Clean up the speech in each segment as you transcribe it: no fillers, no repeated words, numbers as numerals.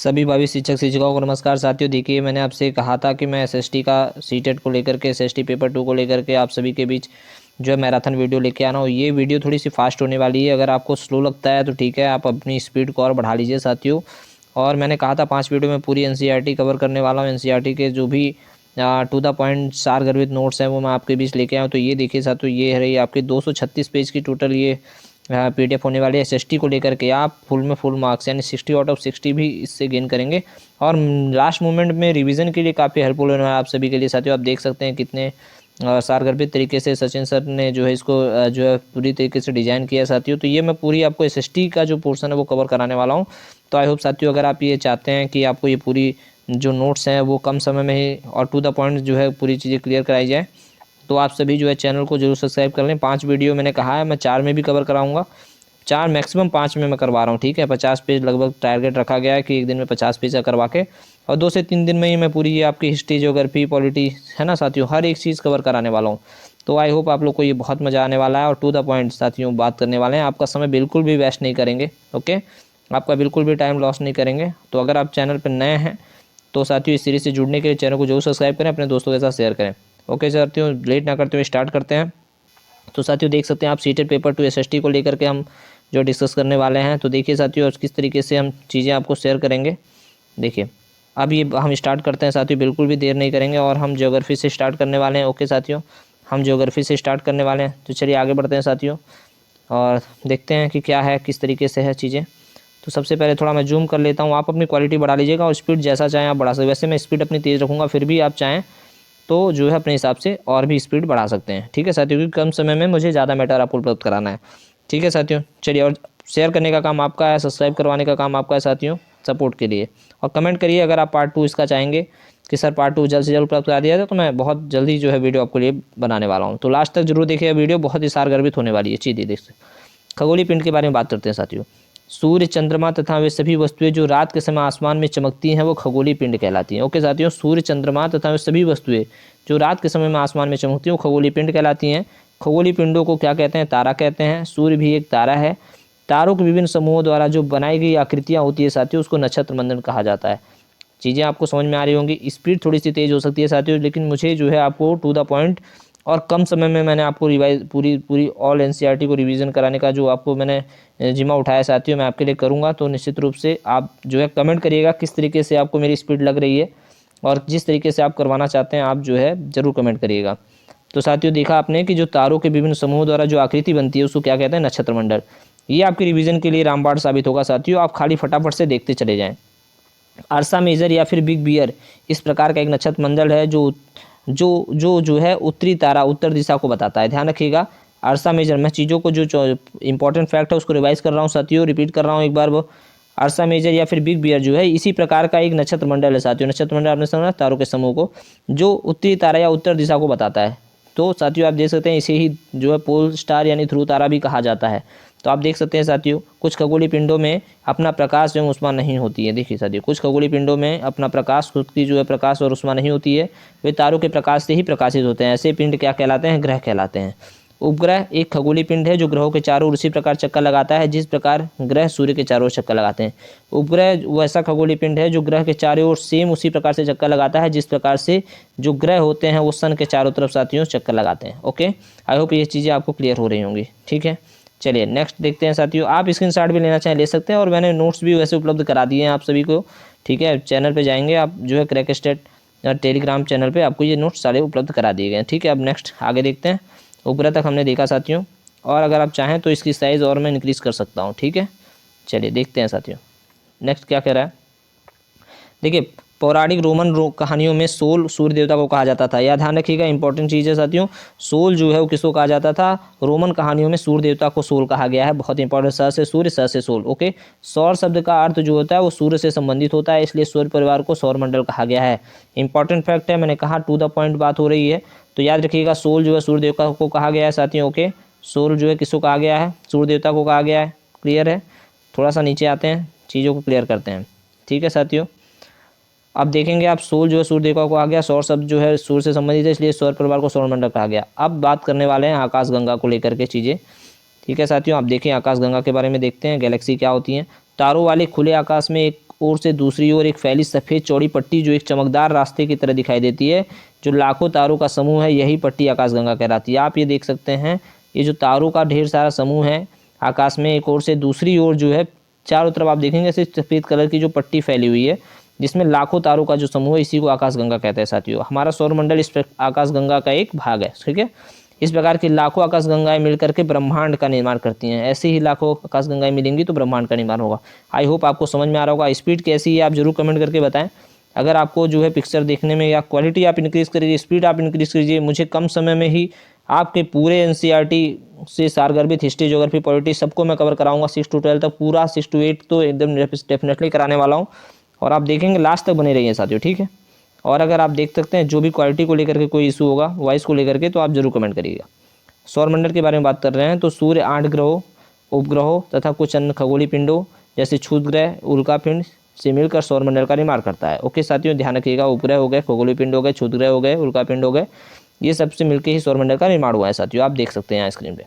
सभी भावी शिक्षक शिक्षिकाओं को नमस्कार साथियों। देखिए, मैंने आपसे कहा था कि मैं एसएसटी का सीटेट को लेकर के एसएसटी पेपर 2 को लेकर के आप सभी के बीच जो है मैराथन वीडियो लेके आना हो। ये वीडियो थोड़ी सी फास्ट होने वाली है। अगर आपको स्लो लगता है तो ठीक है, आप अपनी स्पीड को और बढ़ा लीजिए साथियों। और मैंने कहा था 5 वीडियो में पूरी एनसीईआरटी कवर करने वाला हूँ। एनसीईआरटी के जो भी टू द पॉइंट सार गर्भित नोट्स हैं वो मैं आपके बीच लेके आया हूँ। तो ये देखिए साथियों, ये है रही आपकी 236 पेज की टोटल ये पीडीएफ होने वाली है। एसएसटी को लेकर के आप फुल में फुल मार्क्स यानी 60 आउट ऑफ 60 भी इससे गेन करेंगे। और लास्ट मोमेंट में रिवीजन के लिए काफ़ी हेल्पफुल होने वाला है आप सभी के लिए साथियों। आप देख सकते हैं कितने सारगर्भित तरीके से सचिन सर ने जो है इसको जो है पूरी तरीके से डिजाइन किया साथियों। तो ये मैं पूरी आपको एसएसटी का जो पोर्शन है वो कवर कराने वाला हूँ। तो आई होप साथियों, अगर आप ये चाहते हैं कि आपको ये पूरी जो नोट्स हैं वो कम समय में ही और टू द पॉइंट जो है पूरी चीज़ें क्लियर कराई जाए, तो आप सभी जो है चैनल को जरूर सब्सक्राइब कर लें। 5 वीडियो मैंने कहा है, मैं 4 में भी कवर कराऊंगा। 4 मैक्सिमम 5 में मैं करवा रहा हूँ, ठीक है। 50 पेज लगभग टारगेट रखा गया है कि एक दिन में 50 पेज का करवा के और 2 से 3 दिन में ही मैं पूरी ये आपकी हिस्ट्री ज्योग्राफी पॉलिटी है ना साथियों, हर एक चीज़ कवर कराने वाला हूँ। तो आई होप आप लोग को ये बहुत मज़ा आने वाला है और टू द पॉइंट साथियों बात करने वाले हैं। आपका समय बिल्कुल भी वेस्ट नहीं करेंगे, ओके। आपका बिल्कुल भी टाइम लॉस नहीं करेंगे। तो अगर आप चैनल पर नए हैं तो साथियों इस सीरीज से जुड़ने के लिए चैनल को जरूर सब्सक्राइब करें, अपने दोस्तों के साथ शेयर करें। ओके साथियों, लेट ना करते हुए स्टार्ट करते हैं। तो साथियों देख सकते हैं आप सीटेट पेपर 2 एसएसटी को लेकर के हम जो डिस्कस करने वाले हैं। तो देखिए साथियों किस तरीके से हम चीज़ें आपको शेयर करेंगे। देखिए अब ये हम स्टार्ट करते हैं साथियों, बिल्कुल भी देर नहीं करेंगे और हम ज्योग्राफी से स्टार्ट करने वाले हैं। ओके साथियों, हम ज्योग्राफी से स्टार्ट करने वाले हैं। तो चलिए आगे बढ़ते हैं साथियों और देखते हैं कि क्या है, किस तरीके से है चीज़ें। तो सबसे पहले थोड़ा मैं जूम कर लेता हूँ। आप अपनी क्वालिटी बढ़ा लीजिएगा और स्पीड जैसा चाहें आप बढ़ा सकते। वैसे मैं स्पीड अपनी तेज़ रखूँगा, फिर भी आप चाहें तो जो है अपने हिसाब से और भी स्पीड बढ़ा सकते हैं, ठीक है साथियों, क्योंकि कम समय में मुझे ज़्यादा मैटर आपको उपलब्ध कराना है, ठीक है साथियों। चलिए, और शेयर करने का काम आपका है, सब्सक्राइब करवाने का काम आपका है साथियों सपोर्ट के लिए। और कमेंट करिए अगर आप पार्ट 2 इसका चाहेंगे कि सर पार्ट 2 जल्द से जल्द उपलब्ध करा दिया जाए, तो मैं बहुत जल्दी जो है वीडियो आपके लिए बनाने वाला हूँ। तो लास्ट तक जरूर देखिए, वीडियो बहुत ही सारगर्भित होने वाली है। चीज़ें देख सकते। खगोलीय पिंड के बारे में बात करते हैं साथियों। सूर्य, चंद्रमा तथा वे सभी वस्तुएं जो रात के समय आसमान में चमकती हैं वो खगोलीय पिंड कहलाती हैं। ओके साथियों, सूर्य, चंद्रमा तथा वे सभी वस्तुएं जो रात के समय में आसमान में चमकती हैं वो खगोलीय पिंड कहलाती हैं। खगोलीय पिंडों को क्या कहते हैं? तारा कहते हैं। सूर्य भी एक तारा है। तारों के विभिन्न समूहों द्वारा जो बनाई गई आकृतियां होती है साथियों, उसको नक्षत्र मंडल कहा जाता है। चीज़ें आपको समझ में आ रही होंगी। स्पीड थोड़ी सी तेज़ हो सकती है साथियों, लेकिन मुझे जो है आपको टू द पॉइंट और कम समय में मैंने आपको रिवाइज पूरी ऑल एनसीईआरटी को रिवीजन कराने का जो आपको मैंने जिम्मा उठाया साथियों, मैं आपके लिए करूँगा। तो निश्चित रूप से आप जो है कमेंट करिएगा किस तरीके से आपको मेरी स्पीड लग रही है और जिस तरीके से आप करवाना चाहते हैं आप जो है ज़रूर कमेंट करिएगा। तो साथियों देखा आपने कि जो तारों के विभिन्न समूहों द्वारा जो आकृति बनती है उसको क्या कहते हैं? नक्षत्र मंडल। ये आपकी रिवीजन के लिए रामबाण साबित होगा साथियों। आप खाली फटाफट से देखते चले जाएं। अर्सा मेजर या फिर बिग बियर इस प्रकार का एक नक्षत्र मंडल है जो है उत्तरी तारा, उत्तर दिशा को बताता है। ध्यान रखिएगा, अर्सा मेजर, मैं चीज़ों को जो इंपॉर्टेंट फैक्ट है उसको रिवाइज कर रहा हूँ साथियों, रिपीट कर रहा हूँ एक बार। वो अर्सा मेजर या फिर बिग बियर जो है इसी प्रकार का एक नक्षत्र मंडल है साथियों। नक्षत्र मंडल आपने समझा, तारों के समूह को जो उत्तरी तारा या उत्तर दिशा को बताता है। तो साथियों आप देख सकते हैं इसे ही जो है पोल स्टार यानी ध्रुव तारा भी कहा जाता है। तो आप देख सकते हैं साथियों कुछ खगोलीय पिंडों में अपना प्रकाश एवं ऊष्मा नहीं होती है। देखिए साथियों, कुछ खगोलीय पिंडों में अपना प्रकाश, खुद की जो है प्रकाश और ऊष्मा नहीं होती है, वे तारों के प्रकाश से ही प्रकाशित होते हैं। ऐसे पिंड क्या कहलाते हैं? ग्रह कहलाते हैं। उपग्रह एक खगोलीय पिंड है जो ग्रहों के चारों ओर उसी प्रकार चक्कर लगाता है जिस प्रकार ग्रह सूर्य के चारों ओर चक्कर लगाते हैं। उपग्रह वैसा खगोलीय पिंड है जो ग्रह के चारों ओर सेम उसी प्रकार से चक्कर लगाता है जिस प्रकार से जो ग्रह होते हैं वो सन के चारों तरफ साथियों चक्कर लगाते हैं। ओके, आई होप ये चीज़ें आपको क्लियर हो रही होंगी, ठीक है। चलिए नेक्स्ट देखते हैं साथियों। आप स्क्रीनशॉट भी लेना चाहें ले सकते हैं और मैंने नोट्स भी वैसे उपलब्ध करा दिए हैं आप सभी को, ठीक है। चैनल पे जाएंगे आप जो है क्रैक स्टेट टेलीग्राम चैनल पे आपको ये नोट्स सारे उपलब्ध करा दिए गए हैं, ठीक है। अब नेक्स्ट आगे देखते हैं। उपग्रह तक हमने देखा साथियों, और अगर आप चाहें तो इसकी साइज़ और मैं इंक्रीज़ कर सकता हूँ, ठीक है। चलिए देखते हैं साथियों नेक्स्ट क्या कह रहा है। देखिए, पौराणिक रोमन कहानियों में सोल सूर्य देवता को कहा जाता था। यह ध्यान रखिएगा, इंपॉर्टेंट चीज़ है साथियों। सोल जो है वो किसको कहा जाता था? रोमन कहानियों में सूर्य देवता को सोल कहा गया है। बहुत इंपॉर्टेंट, स से सूर्य, स से सोल। ओके, सौर शब्द का अर्थ जो होता है वो सूर्य से संबंधित होता है, इसलिए सूर्य परिवार को सौर मंडल कहा गया है। इंपॉर्टेंट फैक्ट है, मैंने कहा टू द पॉइंट बात हो रही है, तो याद रखिएगा सोल जो है सूर्य देवता को कहा गया है साथियों। ओके, सोल जो है किसको कहा गया है? सूर्य देवता को कहा गया है। क्लियर है? थोड़ा सा नीचे आते हैं, चीज़ों को क्लियर करते हैं, ठीक है साथियों। अब देखेंगे आप, सोल जो है सूर्य देवता को आ गया, सौर शब्द जो है सूर्य से संबंधित है, इसलिए सौर परिवार को सौर मंडल कहा गया। अब बात करने वाले हैं आकाश गंगा को लेकर के चीज़ें। ठीक है साथियों, आप देखें आकाशगंगा के बारे में देखते हैं। गैलेक्सी क्या होती हैं? तारों वाले खुले आकाश में एक ओर से दूसरी ओर एक फैली सफ़ेद चौड़ी पट्टी जो एक चमकदार रास्ते की तरह दिखाई देती है, जो लाखों तारों का समूह है, यही पट्टी आकाशगंगा कहलाती है। आप ये देख सकते हैं, ये जो तारों का ढेर सारा समूह है आकाश में, एक ओर से दूसरी ओर जो है चारों तरफ आप देखेंगे ऐसे सफ़ेद कलर की जो पट्टी फैली हुई है, जिसमें लाखों तारों का जो समूह है, इसी को आकाशगंगा कहते हैं साथियों। हमारा सौरमंडल इस आकाशगंगा का एक भाग है। ठीक है, इस प्रकार की लाखों आकाशगंगाएं मिलकर के ब्रह्मांड का निर्माण करती हैं। ऐसे ही लाखों आकाशगंगाएं मिलेंगी तो ब्रह्मांड का निर्माण होगा। आई होप आपको समझ में आ रहा होगा। स्पीड कैसी है आप जरूर कमेंट करके बताएं। अगर आपको जो है पिक्चर देखने में या क्वालिटी आप इंक्रीज़ करिए, स्पीड आप इंक्रीज़ कीजिए, मुझे कम समय में ही आपके पूरे एनसीईआरटी से सारगर्भित हिस्ट्री, ज्योग्राफी, पॉलिटी सबको मैं कवर कराऊंगा 6 to 12 तक। पूरा 6 to 8 तो एकदम डेफिनेटली कराने वाला हूँ, और आप देखेंगे लास्ट तक बने रहिए साथियों। ठीक है, और अगर आप देख सकते हैं जो भी क्वालिटी को लेकर के कोई इशू होगा, वॉइस को लेकर के, तो आप जरूर कमेंट करिएगा। सौरमंडल के बारे में बात कर रहे हैं तो सूर्य 8 ग्रहों, उपग्रहों तथा कुछ अन्य खगोलीय पिंडों जैसे क्षुद्र ग्रह, उल्कापिंड से मिलकर सौरमंडल का निर्माण करता है। ओके साथियों, ध्यान रखिएगा, उपग्रह हो गए, खगोलीय पिंड हो गए, क्षुद्र ग्रह हो गए, उल्कापिंड हो गए, ये सबसे मिलकर ही सौरमंडल का निर्माण हुआ है साथियों। आप देख सकते हैं यहाँ स्क्रीन पे।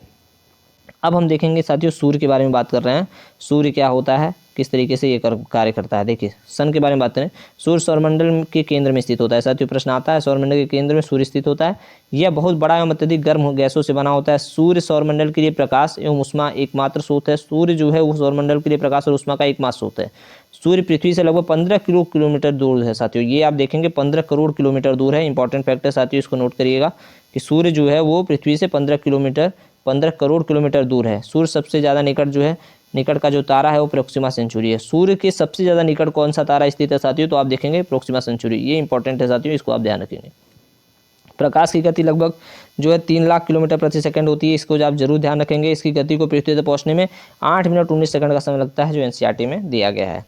अब हम देखेंगे साथियों सूर्य के बारे में बात कर रहे हैं। सूर्य क्या होता है, किस तरीके से ये कार्य करता है। देखिए सन के बारे में बात करें, सूर्य सौरमंडल के केंद्र में स्थित होता है साथियों। प्रश्न आता है, सौरमंडल के केंद्र में सूर्य स्थित होता है। यह बहुत बड़ा एवं अत्यधिक गर्म गैसों से बना होता है। सूर्य सौरमंडल के लिए प्रकाश एवं उष्मा एकमात्र स्रोत है। सूर्य जो है वो सौरमंडल के लिए प्रकाश और उष्मा का एकमात्र स्रोत है। सूर्य पृथ्वी से लगभग 15 किलोमीटर दूर है साथियों। ये आप देखेंगे 15 करोड़ किलोमीटर दूर है। इंपॉर्टेंट फैक्ट है साथियों, इसको नोट करिएगा कि सूर्य जो है वो पृथ्वी से 15 करोड़ किलोमीटर दूर है। सूर्य सबसे ज़्यादा निकट जो है, निकट का जो तारा है वो प्रोक्सिमा सेंचुरी है। सूर्य के सबसे ज़्यादा निकट कौन सा तारा स्थित है साथियों, तो आप देखेंगे प्रोक्सिमा सेंचुरी। ये इंपॉर्टेंट है साथियों, इसको आप ध्यान रखेंगे। प्रकाश की गति लगभग जो है 3 लाख किलोमीटर प्रति सेकंड होती है। इसको आप जरूर ध्यान रखेंगे। इसकी गति को पृथ्वी तक पहुंचने में 8 मिनट 19 सेकंड का समय लगता है, जो एनसीईआरटी में दिया गया है।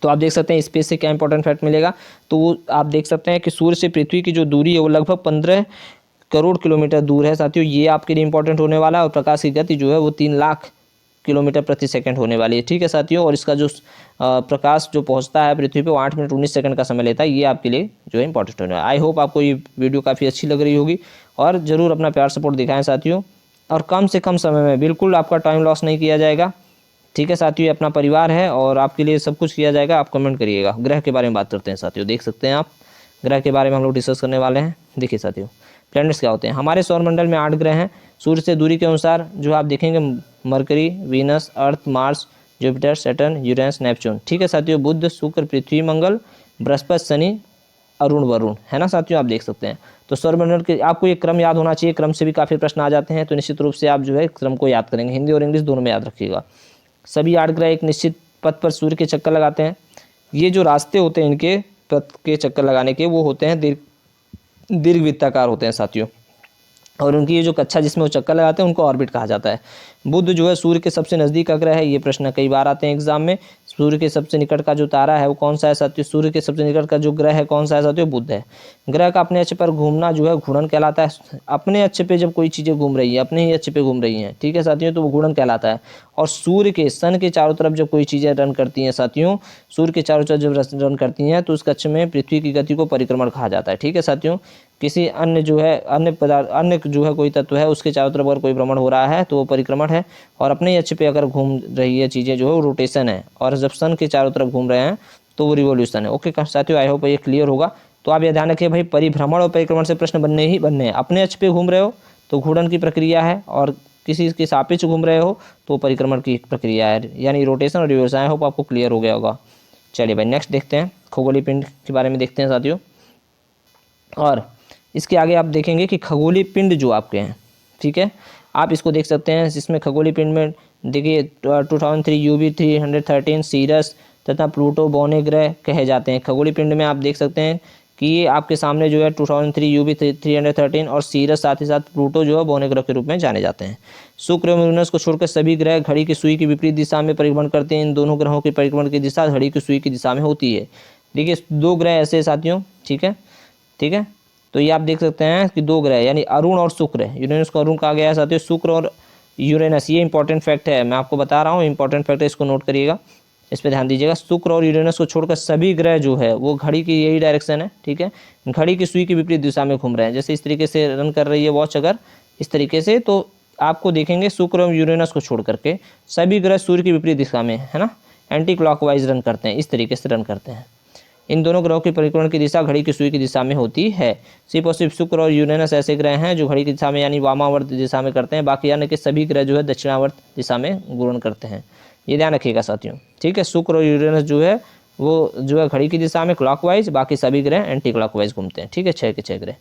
तो आप देख सकते हैं स्पेस से क्या इंपॉर्टेंट फैक्ट मिलेगा, तो वो आप देख सकते हैं कि सूर्य से पृथ्वी की जो दूरी है वो लगभग 15 करोड़ किलोमीटर दूर है साथियों। ये आपके लिए इंपॉर्टेंट होने वाला है। और प्रकाश की गति जो है वो 3 लाख किलोमीटर प्रति सेकंड होने वाली है। ठीक है साथियों, और इसका जो प्रकाश जो पहुंचता है पृथ्वी पे वो 8 मिनट 19 सेकंड का समय लेता है। ये आपके लिए जो है इंपॉर्टेंट होने वाला है। आई होप आपको ये वीडियो काफ़ी अच्छी लग रही होगी, और ज़रूर अपना प्यार सपोर्ट दिखाएं साथियों। और कम से कम समय में, बिल्कुल आपका टाइम लॉस नहीं किया जाएगा। ठीक है साथियों, ये अपना परिवार है और आपके लिए सब कुछ किया जाएगा। आप कमेंट करिएगा। ग्रह के बारे में बात करते हैं साथियों। देख सकते हैं आप, ग्रह के बारे में हम लोग डिस्कस करने वाले हैं। देखिए साथियों, प्लैनेट्स क्या होते हैं। हमारे सौरमंडल में 8 ग्रह हैं। सूर्य से दूरी के अनुसार जो आप देखेंगे, Mercury, Venus, Earth, Mars, Jupiter, Saturn, Uranus, Neptune. ठीक है साथियों, बुध, शुक्र, पृथ्वी, मंगल, बृहस्पति, शनि, अरुण, वरुण, है ना साथियों। आप देख सकते हैं। तो सौरमंडल के आपको ये क्रम याद होना चाहिए। क्रम से भी काफ़ी प्रश्न आ जाते हैं, तो निश्चित रूप से आप जो है क्रम को याद करेंगे। हिंदी और इंग्लिश दोनों में याद रखिएगा। सभी 8 ग्रह एक निश्चित पथ पर सूर्य के चक्कर लगाते हैं। ये जो रास्ते होते हैं इनके पथ के चक्कर लगाने के, वो होते हैं दीर्घवृत्ताकार होते हैं साथियों। और उनकी ये जो कक्षा जिसमें वो चक्कर लगाते हैं उनको ऑर्बिट कहा जाता है। बुध जो है सूर्य के सबसे नज़दीक का ग्रह है। ये प्रश्न कई बार आते हैं एग्जाम में। सूर्य के सबसे निकट का जो तारा है वो कौन सा है साथियों, सूर्य के सबसे निकट का जो ग्रह है कौन सा है साथियों, बुध है। ग्रह का अपने अक्ष पर घूमना जो है घूर्णन कहलाता है। अपने अक्ष पे जब कोई चीज़ें घूम रही है, अपने ही अक्ष पे घूम रही हैं, ठीक है साथियों, तो वो घूर्णन कहलाता है। और सूर्य के, सन के चारों तरफ जब कोई चीज़ें रन करती हैं साथियों, सूर्य के चारों तरफ जब रन करती हैं तो उस कक्ष में पृथ्वी की गति को परिक्रमण कहा जाता है। ठीक है साथियों, किसी अन्य जो है अन्य पदार्थ, अन्य जो है कोई तत्व है उसके चारों तरफ अगर कोई भ्रमण हो रहा है तो वो परिक्रमण है। और अपने ही अक्ष पे अगर घूम रही है चीज़ें जो है वो रोटेशन है। और जब सन के चारों तरफ घूम रहे हैं तो वो रिवोल्यूशन है। ओके साथियों, आई होप ये क्लियर होगा। तो आप ये ध्यान रखिए भाई, परिभ्रमण और परिक्रमण से प्रश्न बनने ही बनने हैं। अपने अक्ष पे घूम रहे हो तो घूर्णन की प्रक्रिया है, और किसी के सापेक्ष घूम रहे हो तो परिक्रमण की प्रक्रिया है, यानी रोटेशन और रिवोल्यूशन। आई होप आपको क्लियर हो गया होगा। चलिए भाई नेक्स्ट देखते हैं, खगोलीय पिंड के बारे में देखते हैं साथियों। और इसके आगे आप देखेंगे कि खगोलीय पिंड जो आपके हैं, ठीक है, आप इसको देख सकते हैं। इसमें खगोलीय पिंड में देखिए 2003 UV 313 सीरस तथा प्लूटो बौने ग्रह कहे जाते हैं। खगोलीय पिंड में आप देख सकते हैं कि ये आपके सामने जो है 2003 UV 313 और सीरस, साथ ही साथ प्लूटो जो है बौने ग्रह के रूप में जाने जाते हैं। शुक्र और यूरेनस को छोड़कर सभी ग्रह घड़ी की सुई की विपरीत दिशा में परिभ्रमण करते हैं। इन दोनों ग्रहों की परिभ्रमण की दिशा घड़ी की सुई की दिशा में होती है। देखिए 2 ग्रह ऐसे साथियों, ठीक है, ठीक है। तो ये आप देख सकते हैं कि 2 ग्रह यानी अरुण और शुक्र है। यूरेनस को अरुण कहा गया है साथियों, शुक्र और यूरेनस, ये इंपॉर्टेंट फैक्ट है, मैं आपको बता रहा हूँ, इंपॉर्टेंट फैक्ट है, इसको नोट करिएगा, इस पर ध्यान दीजिएगा। शुक्र और यूरेनस को छोड़कर सभी ग्रह जो है वो घड़ी की यही डायरेक्शन है, ठीक है, घड़ी की सुई की विपरीत दिशा में घूम रहे हैं। जैसे इस तरीके से रन कर रही है वॉच, अगर इस तरीके से, तो आपको देखेंगे शुक्र और यूरेनस को छोड़ करके सभी ग्रह सूर्य की विपरीत दिशा में, है ना, एंटी क्लॉकवाइज रन करते हैं, इस तरीके से रन करते हैं। इन दोनों ग्रहों की परिक्रमण की दिशा घड़ी की सुई की दिशा में होती है। सिर्फ और सिर्फ शुक्र और यूरेनस ऐसे ग्रह हैं जो घड़ी की दिशा में यानी वामावर्त दिशा में करते हैं, बाकी यानी कि सभी ग्रह जो है दक्षिणावर्त दिशा में घूर्णन करते हैं। ये ध्यान रखिएगा साथियों, ठीक है। शुक्र और यूरेनस जो है वो जो है घड़ी की दिशा में क्लॉकवाइज, बाकी सभी ग्रह एंटी क्लॉकवाइज घूमते हैं, ठीक है, 6 के 6 ग्रह।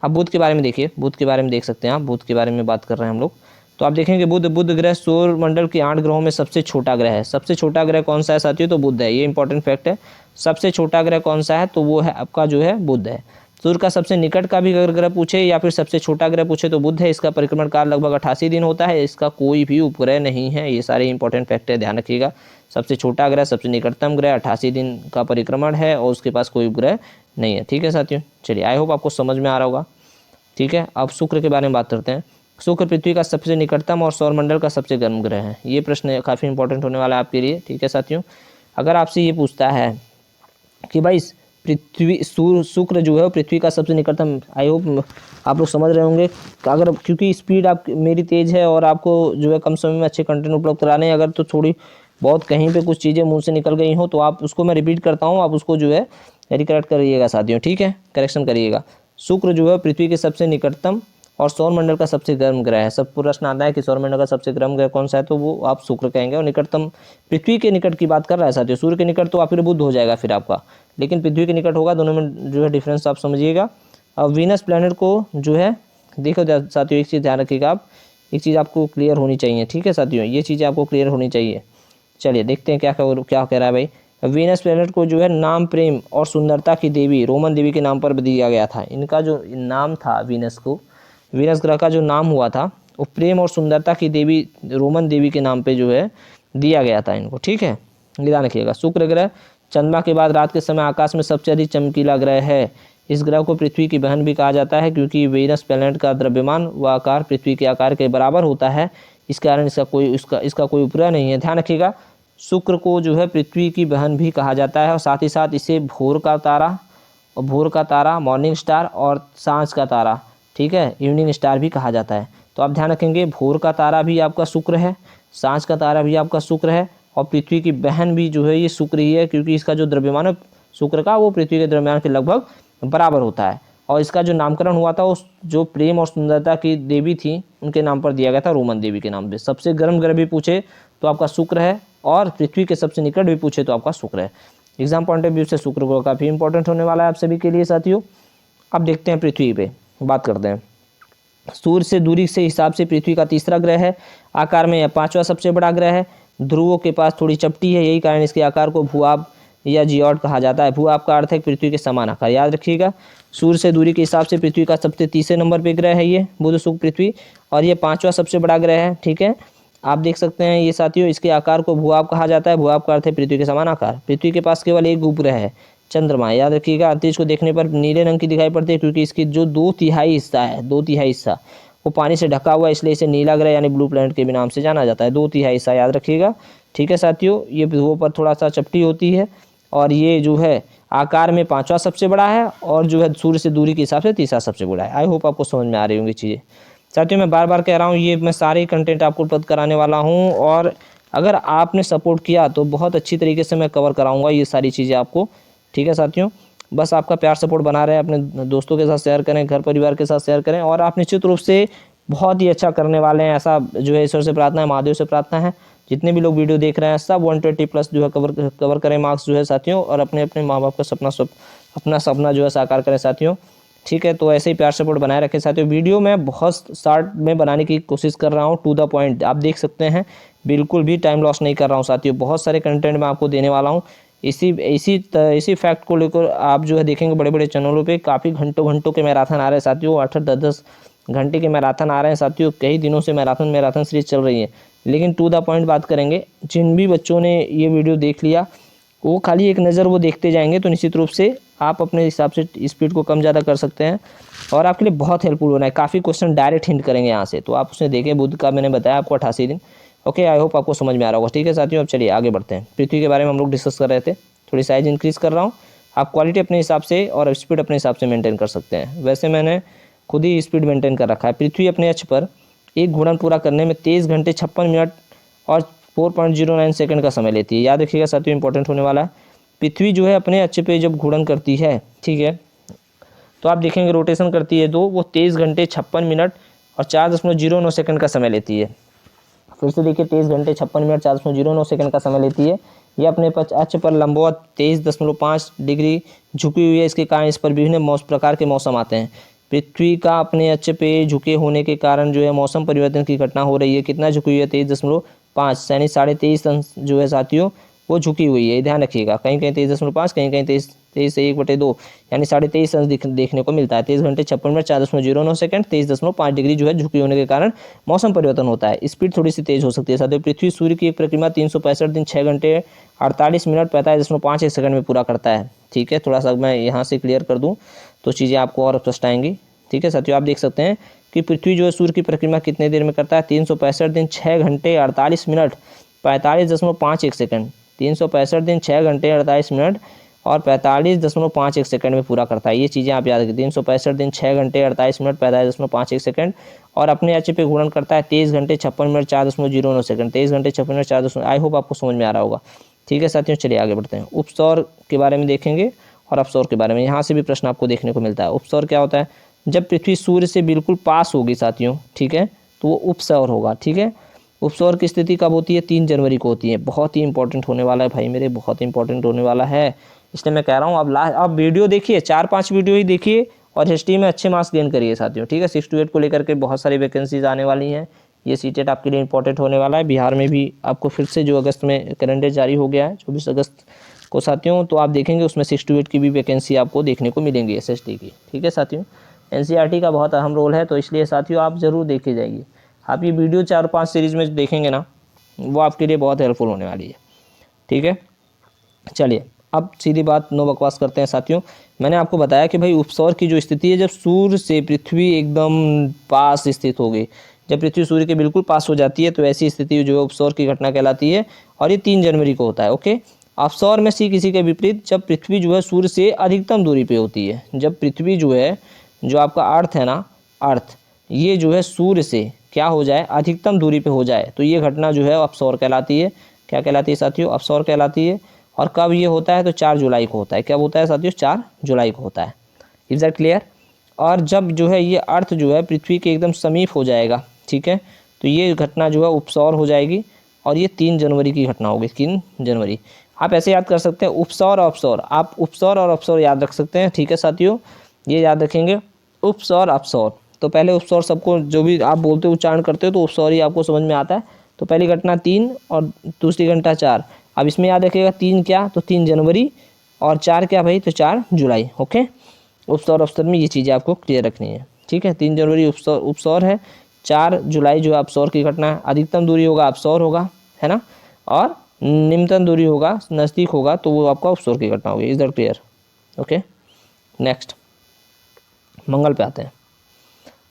अब बुध के बारे में देखिए, बुध के बारे में देख सकते हैं आप, बुध के बारे में बात कर रहे हैं हम लोग। तो आप देखेंगे बुध ग्रह सौर मंडल के 8 ग्रहों में सबसे छोटा ग्रह है। सबसे छोटा ग्रह कौन सा है साथियों? तो बुध है। ये इंपॉर्टेंट फैक्ट है। सबसे छोटा ग्रह कौन सा है? तो वो है आपका जो है बुध है। सूर्य का सबसे निकट का भी अगर ग्रह पूछे या फिर सबसे छोटा ग्रह पूछे तो बुध है। इसका परिक्रमण काल लगभग 88 दिन होता है। इसका कोई भी उपग्रह नहीं है। ये सारे इंपॉर्टेंट फैक्ट है, ध्यान रखिएगा। सबसे छोटा ग्रह, सबसे निकटतम ग्रह, 88 दिन का परिक्रमण है और उसके पास कोई उपग्रह नहीं है, ठीक है साथियों। चलिए, आई होप आपको समझ में आ रहा होगा, ठीक है। अब शुक्र के बारे में बात करते हैं। शुक्र पृथ्वी का सबसे निकटतम और सौरमंडल का सबसे गर्म ग्रह है। ये प्रश्न काफ़ी इंपॉर्टेंट होने वाला है आपके लिए, ठीक है साथियों। अगर आपसे ये पूछता है कि भाई पृथ्वी शुक्र जो है पृथ्वी का सबसे निकटतम, आई होप आप लोग समझ रहे होंगे। अगर क्योंकि स्पीड आप मेरी तेज़ है और आपको जो है कम समय में अच्छे कंटेंट उपलब्ध कराने हैं, अगर तो थोड़ी बहुत कहीं पे कुछ चीज़ें मुंह से निकल गई हो तो आप उसको, मैं रिपीट करता हूँ, आप उसको जो है रिकरेक्ट करिएगा साथियों, ठीक है, करेक्शन करिएगा। शुक्र जो है पृथ्वी के सबसे निकटतम और सौरमंडल का सबसे गर्म ग्रह है। सब प्रश्न आता है कि सौरमंडल का सबसे गर्म ग्रह कौन सा है, तो वो आप शुक्र कहेंगे। और निकटतम पृथ्वी के निकट की बात कर रहा है साथियों। सूर्य के निकट तो आप फिर बुध हो जाएगा फिर आपका, लेकिन पृथ्वी के निकट होगा। दोनों में जो है डिफरेंस आप समझिएगा। अब वीनस प्लैनेट को जो है देखो साथियों, एक चीज़ ध्यान रखिएगा आप, एक चीज़ आपको क्लियर होनी चाहिए, ठीक है साथियों, ये चीज़ें आपको क्लियर होनी चाहिए। चलिए देखते हैं क्या कह रहा है भाई। वीनस प्लैनेट को जो है नाम प्रेम और सुंदरता की देवी रोमन देवी के नाम पर दिया गया था। इनका जो नाम था वीनस को, वीनस ग्रह का जो नाम हुआ था वो प्रेम और सुंदरता की देवी रोमन देवी के नाम पे जो है दिया गया था इनको, ठीक है, ध्यान रखिएगा। शुक्र ग्रह चंद्रमा के बाद रात के समय आकाश में सबसे अधिक चमकीला ग्रह है। इस ग्रह को पृथ्वी की बहन भी कहा जाता है क्योंकि वीनस प्लैनेट का द्रव्यमान व आकार पृथ्वी के आकार के बराबर होता है। इस कारण इसका कोई उपग्रह नहीं है, ध्यान रखिएगा। शुक्र को जो है पृथ्वी की बहन भी कहा जाता है और साथ ही साथ इसे भोर का तारा, मॉर्निंग स्टार और सांझ का तारा, ठीक है, इवनिंग स्टार भी कहा जाता है। तो आप ध्यान रखेंगे, भोर का तारा भी आपका शुक्र है, सांझ का तारा भी आपका शुक्र है और पृथ्वी की बहन भी जो है ये शुक्र ही है, क्योंकि इसका जो द्रव्यमान है शुक्र का वो पृथ्वी के द्रव्यमान के लगभग बराबर होता है। और इसका जो नामकरण हुआ था उस जो प्रेम और सुंदरता की देवी थी उनके नाम पर दिया गया था, रोमन देवी के नाम पे। सबसे गर्म ग्रह भी पूछे तो आपका शुक्र है और पृथ्वी के सबसे निकट भी पूछे तो आपका शुक्र है। एग्जाम पॉइंट ऑफ व्यू से शुक्र ग्रह काफ़ी इंपॉर्टेंट होने वाला है आप सभी के लिए साथियों। अब देखते हैं पृथ्वी पे बात करते हैं। सूर्य से दूरी से हिसाब से पृथ्वी का तीसरा ग्रह है। आकार में यह 5वां सबसे बड़ा ग्रह है। ध्रुवों के पास थोड़ी चपटी है, यही कारण इसके आकार को भूआब या जियोड कहा जाता है। भूआब का अर्थ है पृथ्वी के समान आकार, याद रखिएगा। सूर्य से दूरी के हिसाब से पृथ्वी का सबसे तीसरे नंबर पे ग्रह है ये बुध शुक्र पृथ्वी, और ये 5वां सबसे बड़ा ग्रह है, ठीक है। आप देख सकते हैं ये साथियों, इसके आकार को भूआब कहा जाता है। भूआब का अर्थ है पृथ्वी के समान आकार। पृथ्वी के पास केवल एक उपग्रह है, चंद्रमा, याद रखिएगा। अंतरिक्ष को देखने पर नीले रंग की दिखाई पड़ती है क्योंकि इसकी जो 2/3 हिस्सा वो पानी से ढका हुआ है, इसलिए इसे नीला ग्रह यानी ब्लू प्लैनेट के भी नाम से जाना जाता है। 2/3 हिस्सा याद रखिएगा, ठीक है साथियों। ये ध्रुवों पर थोड़ा सा चपटी होती है और ये जो है आकार में 5वां सबसे बड़ा है और जो है सूर्य से दूरी के हिसाब से तीसरा सबसे बड़ा है। आई होप आपको समझ में आ रही होंगी चीज़ें साथियों। मैं बार बार कह रहा हूँ, ये मैं सारे कंटेंट आपको उपलब्ध कराने वाला हूँ और अगर आपने सपोर्ट किया तो बहुत अच्छी तरीके से मैं कवर कराऊंगा ये सारी चीज़ें आपको, ठीक है साथियों। बस आपका प्यार सपोर्ट बना रहे, अपने दोस्तों के साथ शेयर करें, घर परिवार के साथ शेयर करें और आप निश्चित रूप से बहुत ही अच्छा करने वाले हैं, ऐसा जो है ईश्वर से प्रार्थना है, महादेव से प्रार्थना है। जितने भी लोग वीडियो देख रहे हैं सब 120+ जो है कवर करें मार्क्स जो है साथियों, और अपने अपने माँ बाप का अपना सपना जो है साकार करें साथियों, ठीक है। तो ऐसे ही प्यार सपोर्ट बनाए रखें साथियों। वीडियो मैं बहुत शॉर्ट में बनाने की कोशिश कर रहा हूँ, टू द पॉइंट, आप देख सकते हैं, बिल्कुल भी टाइम लॉस नहीं कर रहा हूँ साथियों। बहुत सारे कंटेंट मैं आपको देने वाला हूँ। इसी फैक्ट को लेकर आप जो है देखेंगे बड़े बड़े चैनलों पे काफ़ी घंटों के मैराथन आ रहे हैं साथियों, 8-10 घंटे के मैराथन आ रहे हैं साथियों। कई दिनों से मैराथन सीरीज चल रही है, लेकिन टू द पॉइंट बात करेंगे। जिन भी बच्चों ने ये वीडियो देख लिया वो खाली एक नज़र वो देखते जाएंगे तो निश्चित रूप से आप अपने हिसाब से स्पीड को कम ज़्यादा कर सकते हैं और आपके लिए बहुत हेल्पफुल होना है। काफ़ी क्वेश्चन डायरेक्ट हिंट करेंगे यहाँ से, तो आप उसने देखें। बुध का मैंने बताया आपको 88 दिन। ओके, आई होप आपको समझ में आ रहा होगा, ठीक है साथियों। अब चलिए आगे बढ़ते हैं। पृथ्वी के बारे में हम लोग डिस्कस कर रहे थे, थोड़ी साइज इंक्रीज़ कर रहा हूँ। आप क्वालिटी अपने हिसाब से और स्पीड अपने हिसाब से मेंटेन कर सकते हैं। वैसे मैंने खुद ही स्पीड मेंटेन कर रखा है। पृथ्वी अपने अक्ष पर एक घूर्णन पूरा करने में 23 घंटे 56 मिनट और 4.09 सेकंड का समय लेती है। याद रखिएगा साथियों, इंपॉर्टेंट होने वाला है। पृथ्वी जो है अपने अक्ष पे जब घूर्णन करती है, ठीक है, तो आप देखेंगे रोटेशन करती है तो वो 23 घंटे 56 मिनट और 4.09 सेकंड का समय लेती है। फिर से देखिए 23 घंटे 56 मिनट 4.09 सेकंड का समय लेती है। ये अपने अक्ष पर लंबवत 23.5 डिग्री झुकी हुई है। इसके कारण इस पर विभिन्न प्रकार के मौसम आते हैं। पृथ्वी का अपने अक्ष पे झुके होने के कारण जो है मौसम परिवर्तन की घटना हो रही है। कितना झुकी हुई है? 23.5 यानी 23.5 अंश जो है साथियों वो झुकी हुई है। ध्यान रखिएगा, कहीं कहीं 23.5, कहीं कहीं 23 से 1/2 यानी 23.5 अंश देखने को मिलता है। 23 घंटे 56 मिनट 4.09 सेकंड 23.5 डिग्री जो है झुकी होने के कारण मौसम परिवर्तन होता है। स्पीड थोड़ी सी तेज हो सकती है साथियों। पृथ्वी सूर्य की एक परिक्रमा 365 दिन 6 घंटे 48 मिनट 45.51 सेकंड में पूरा करता है। ठीक है, थोड़ा सा मैं यहाँ से क्लियर कर दूँ तो चीज़ें आपको और स्पष्ट आएंगी। ठीक है साथियों, आप देख सकते हैं कि पृथ्वी जो है सूर्य की परिक्रमा कितने देर में करता है? 365 दिन 6 घंटे 48 मिनट 45.51 सेकंड। 365 दिन 6 घंटे 48 मिनट और 45.51 सेकंड में पूरा करता है। ये चीज़ें आप याद रखिए। 365 दिन 6 घंटे 48 मिनट 45.51 सेकंड और अपने अक्ष पे घूर्णन करता है 23 घंटे 56 मिनट 4.09 सेकंड। 23 घंटे 56 मिनट 4. आई होप आपको समझ में आ रहा होगा। ठीक है साथियों, चलिए आगे बढ़ते हैं। उपसौर के बारे में देखेंगे और अपसौर के बारे में। यहाँ से भी प्रश्न आपको देखने को मिलता है। उपसौर क्या होता है? जब पृथ्वी सूर्य से बिल्कुल पास होगी साथियों, ठीक है, तो वो उपसौर होगा। ठीक है, उपसौर की स्थिति कब होती है? 3 जनवरी को होती है। बहुत ही इंपॉर्टेंट होने वाला है भाई मेरे, बहुत ही इंपॉर्टेंट होने वाला है, इसलिए मैं कह रहा हूँ अब वीडियो देखिए, 4-5 वीडियो ही देखिए और हिस्ट्री में अच्छे मार्क्स गेन करिए साथियों। ठीक है, 6 to 8 को लेकर के बहुत सारी वैकेंसीज आने वाली हैं। ये सीटेट आपके लिए इंपॉर्टेंट होने वाला है। बिहार में भी आपको फिर से जो अगस्त में कैलेंडर जारी हो गया है 24 अगस्त को साथियों, तो आप देखेंगे उसमें 6 to 8 की भी वैकेंसी आपको देखने को मिलेंगी SST की। ठीक है साथियों, NCERT का बहुत अहम रोल है, तो इसलिए साथियों आप ज़रूर देखे जाइए। आप ये वीडियो 4-5 सीरीज़ में देखेंगे ना, वो आपके लिए बहुत हेल्पफुल होने वाली है। ठीक है, चलिए अब सीधी बात, नो बकवास करते हैं साथियों। मैंने आपको बताया कि भाई उपसौर की जो स्थिति है जब सूर्य से पृथ्वी एकदम पास स्थित होगी, जब पृथ्वी सूर्य के बिल्कुल पास हो जाती है तो ऐसी स्थिति जो है उपसौर की घटना कहलाती है और ये 3 जनवरी को होता है। ओके, अपसौर में किसी के विपरीत जब पृथ्वी जो है सूर्य से अधिकतम दूरी पे होती है। जब पृथ्वी जो है, जो आपका अर्थ है ना, अर्थ, ये जो है सूर्य से क्या हो जाए? अधिकतम दूरी पे हो जाए, तो ये घटना जो है अपसौर कहलाती है। क्या कहलाती है साथियों? अपसौर कहलाती है। और कब ये होता है? तो 4 जुलाई को होता है। कब होता है साथियों? 4 जुलाई को होता है। Is that clear? और जब जो है ये अर्थ जो है पृथ्वी के एकदम समीप हो जाएगा, ठीक है, तो ये घटना जो है उपसौर हो जाएगी और ये 3 जनवरी की घटना होगी। 3 जनवरी। आप ऐसे याद कर सकते हैं, उपसौर और अपसौर। आप उपसौर और अपसौर याद रख सकते हैं। ठीक है साथियों, ये याद रखेंगे, उपसौर अपसौर। तो पहले उपसौर सबको जो भी आप बोलते हो, उच्चारण करते हो, तो उपसौर ही आपको समझ में आता है। तो पहली घटना 3 और दूसरी घटना 4। अब इसमें याद रखिएगा 3 क्या? तो 3 जनवरी और 4 क्या भाई? तो 4 जुलाई। ओके, उपसौर अपसौर में ये चीज़ें आपको क्लियर रखनी है। ठीक है, 3 जनवरी उपसौर है, 4 जुलाई जो है अपसौर की घटना है। अधिकतम दूरी होगा अपसौर होगा, है ना, और निम्नतम दूरी होगा, नज़दीक होगा, तो वो आपका उपसौर की घटना होगी। Is that clear? Okay, next मंगल पे आते हैं।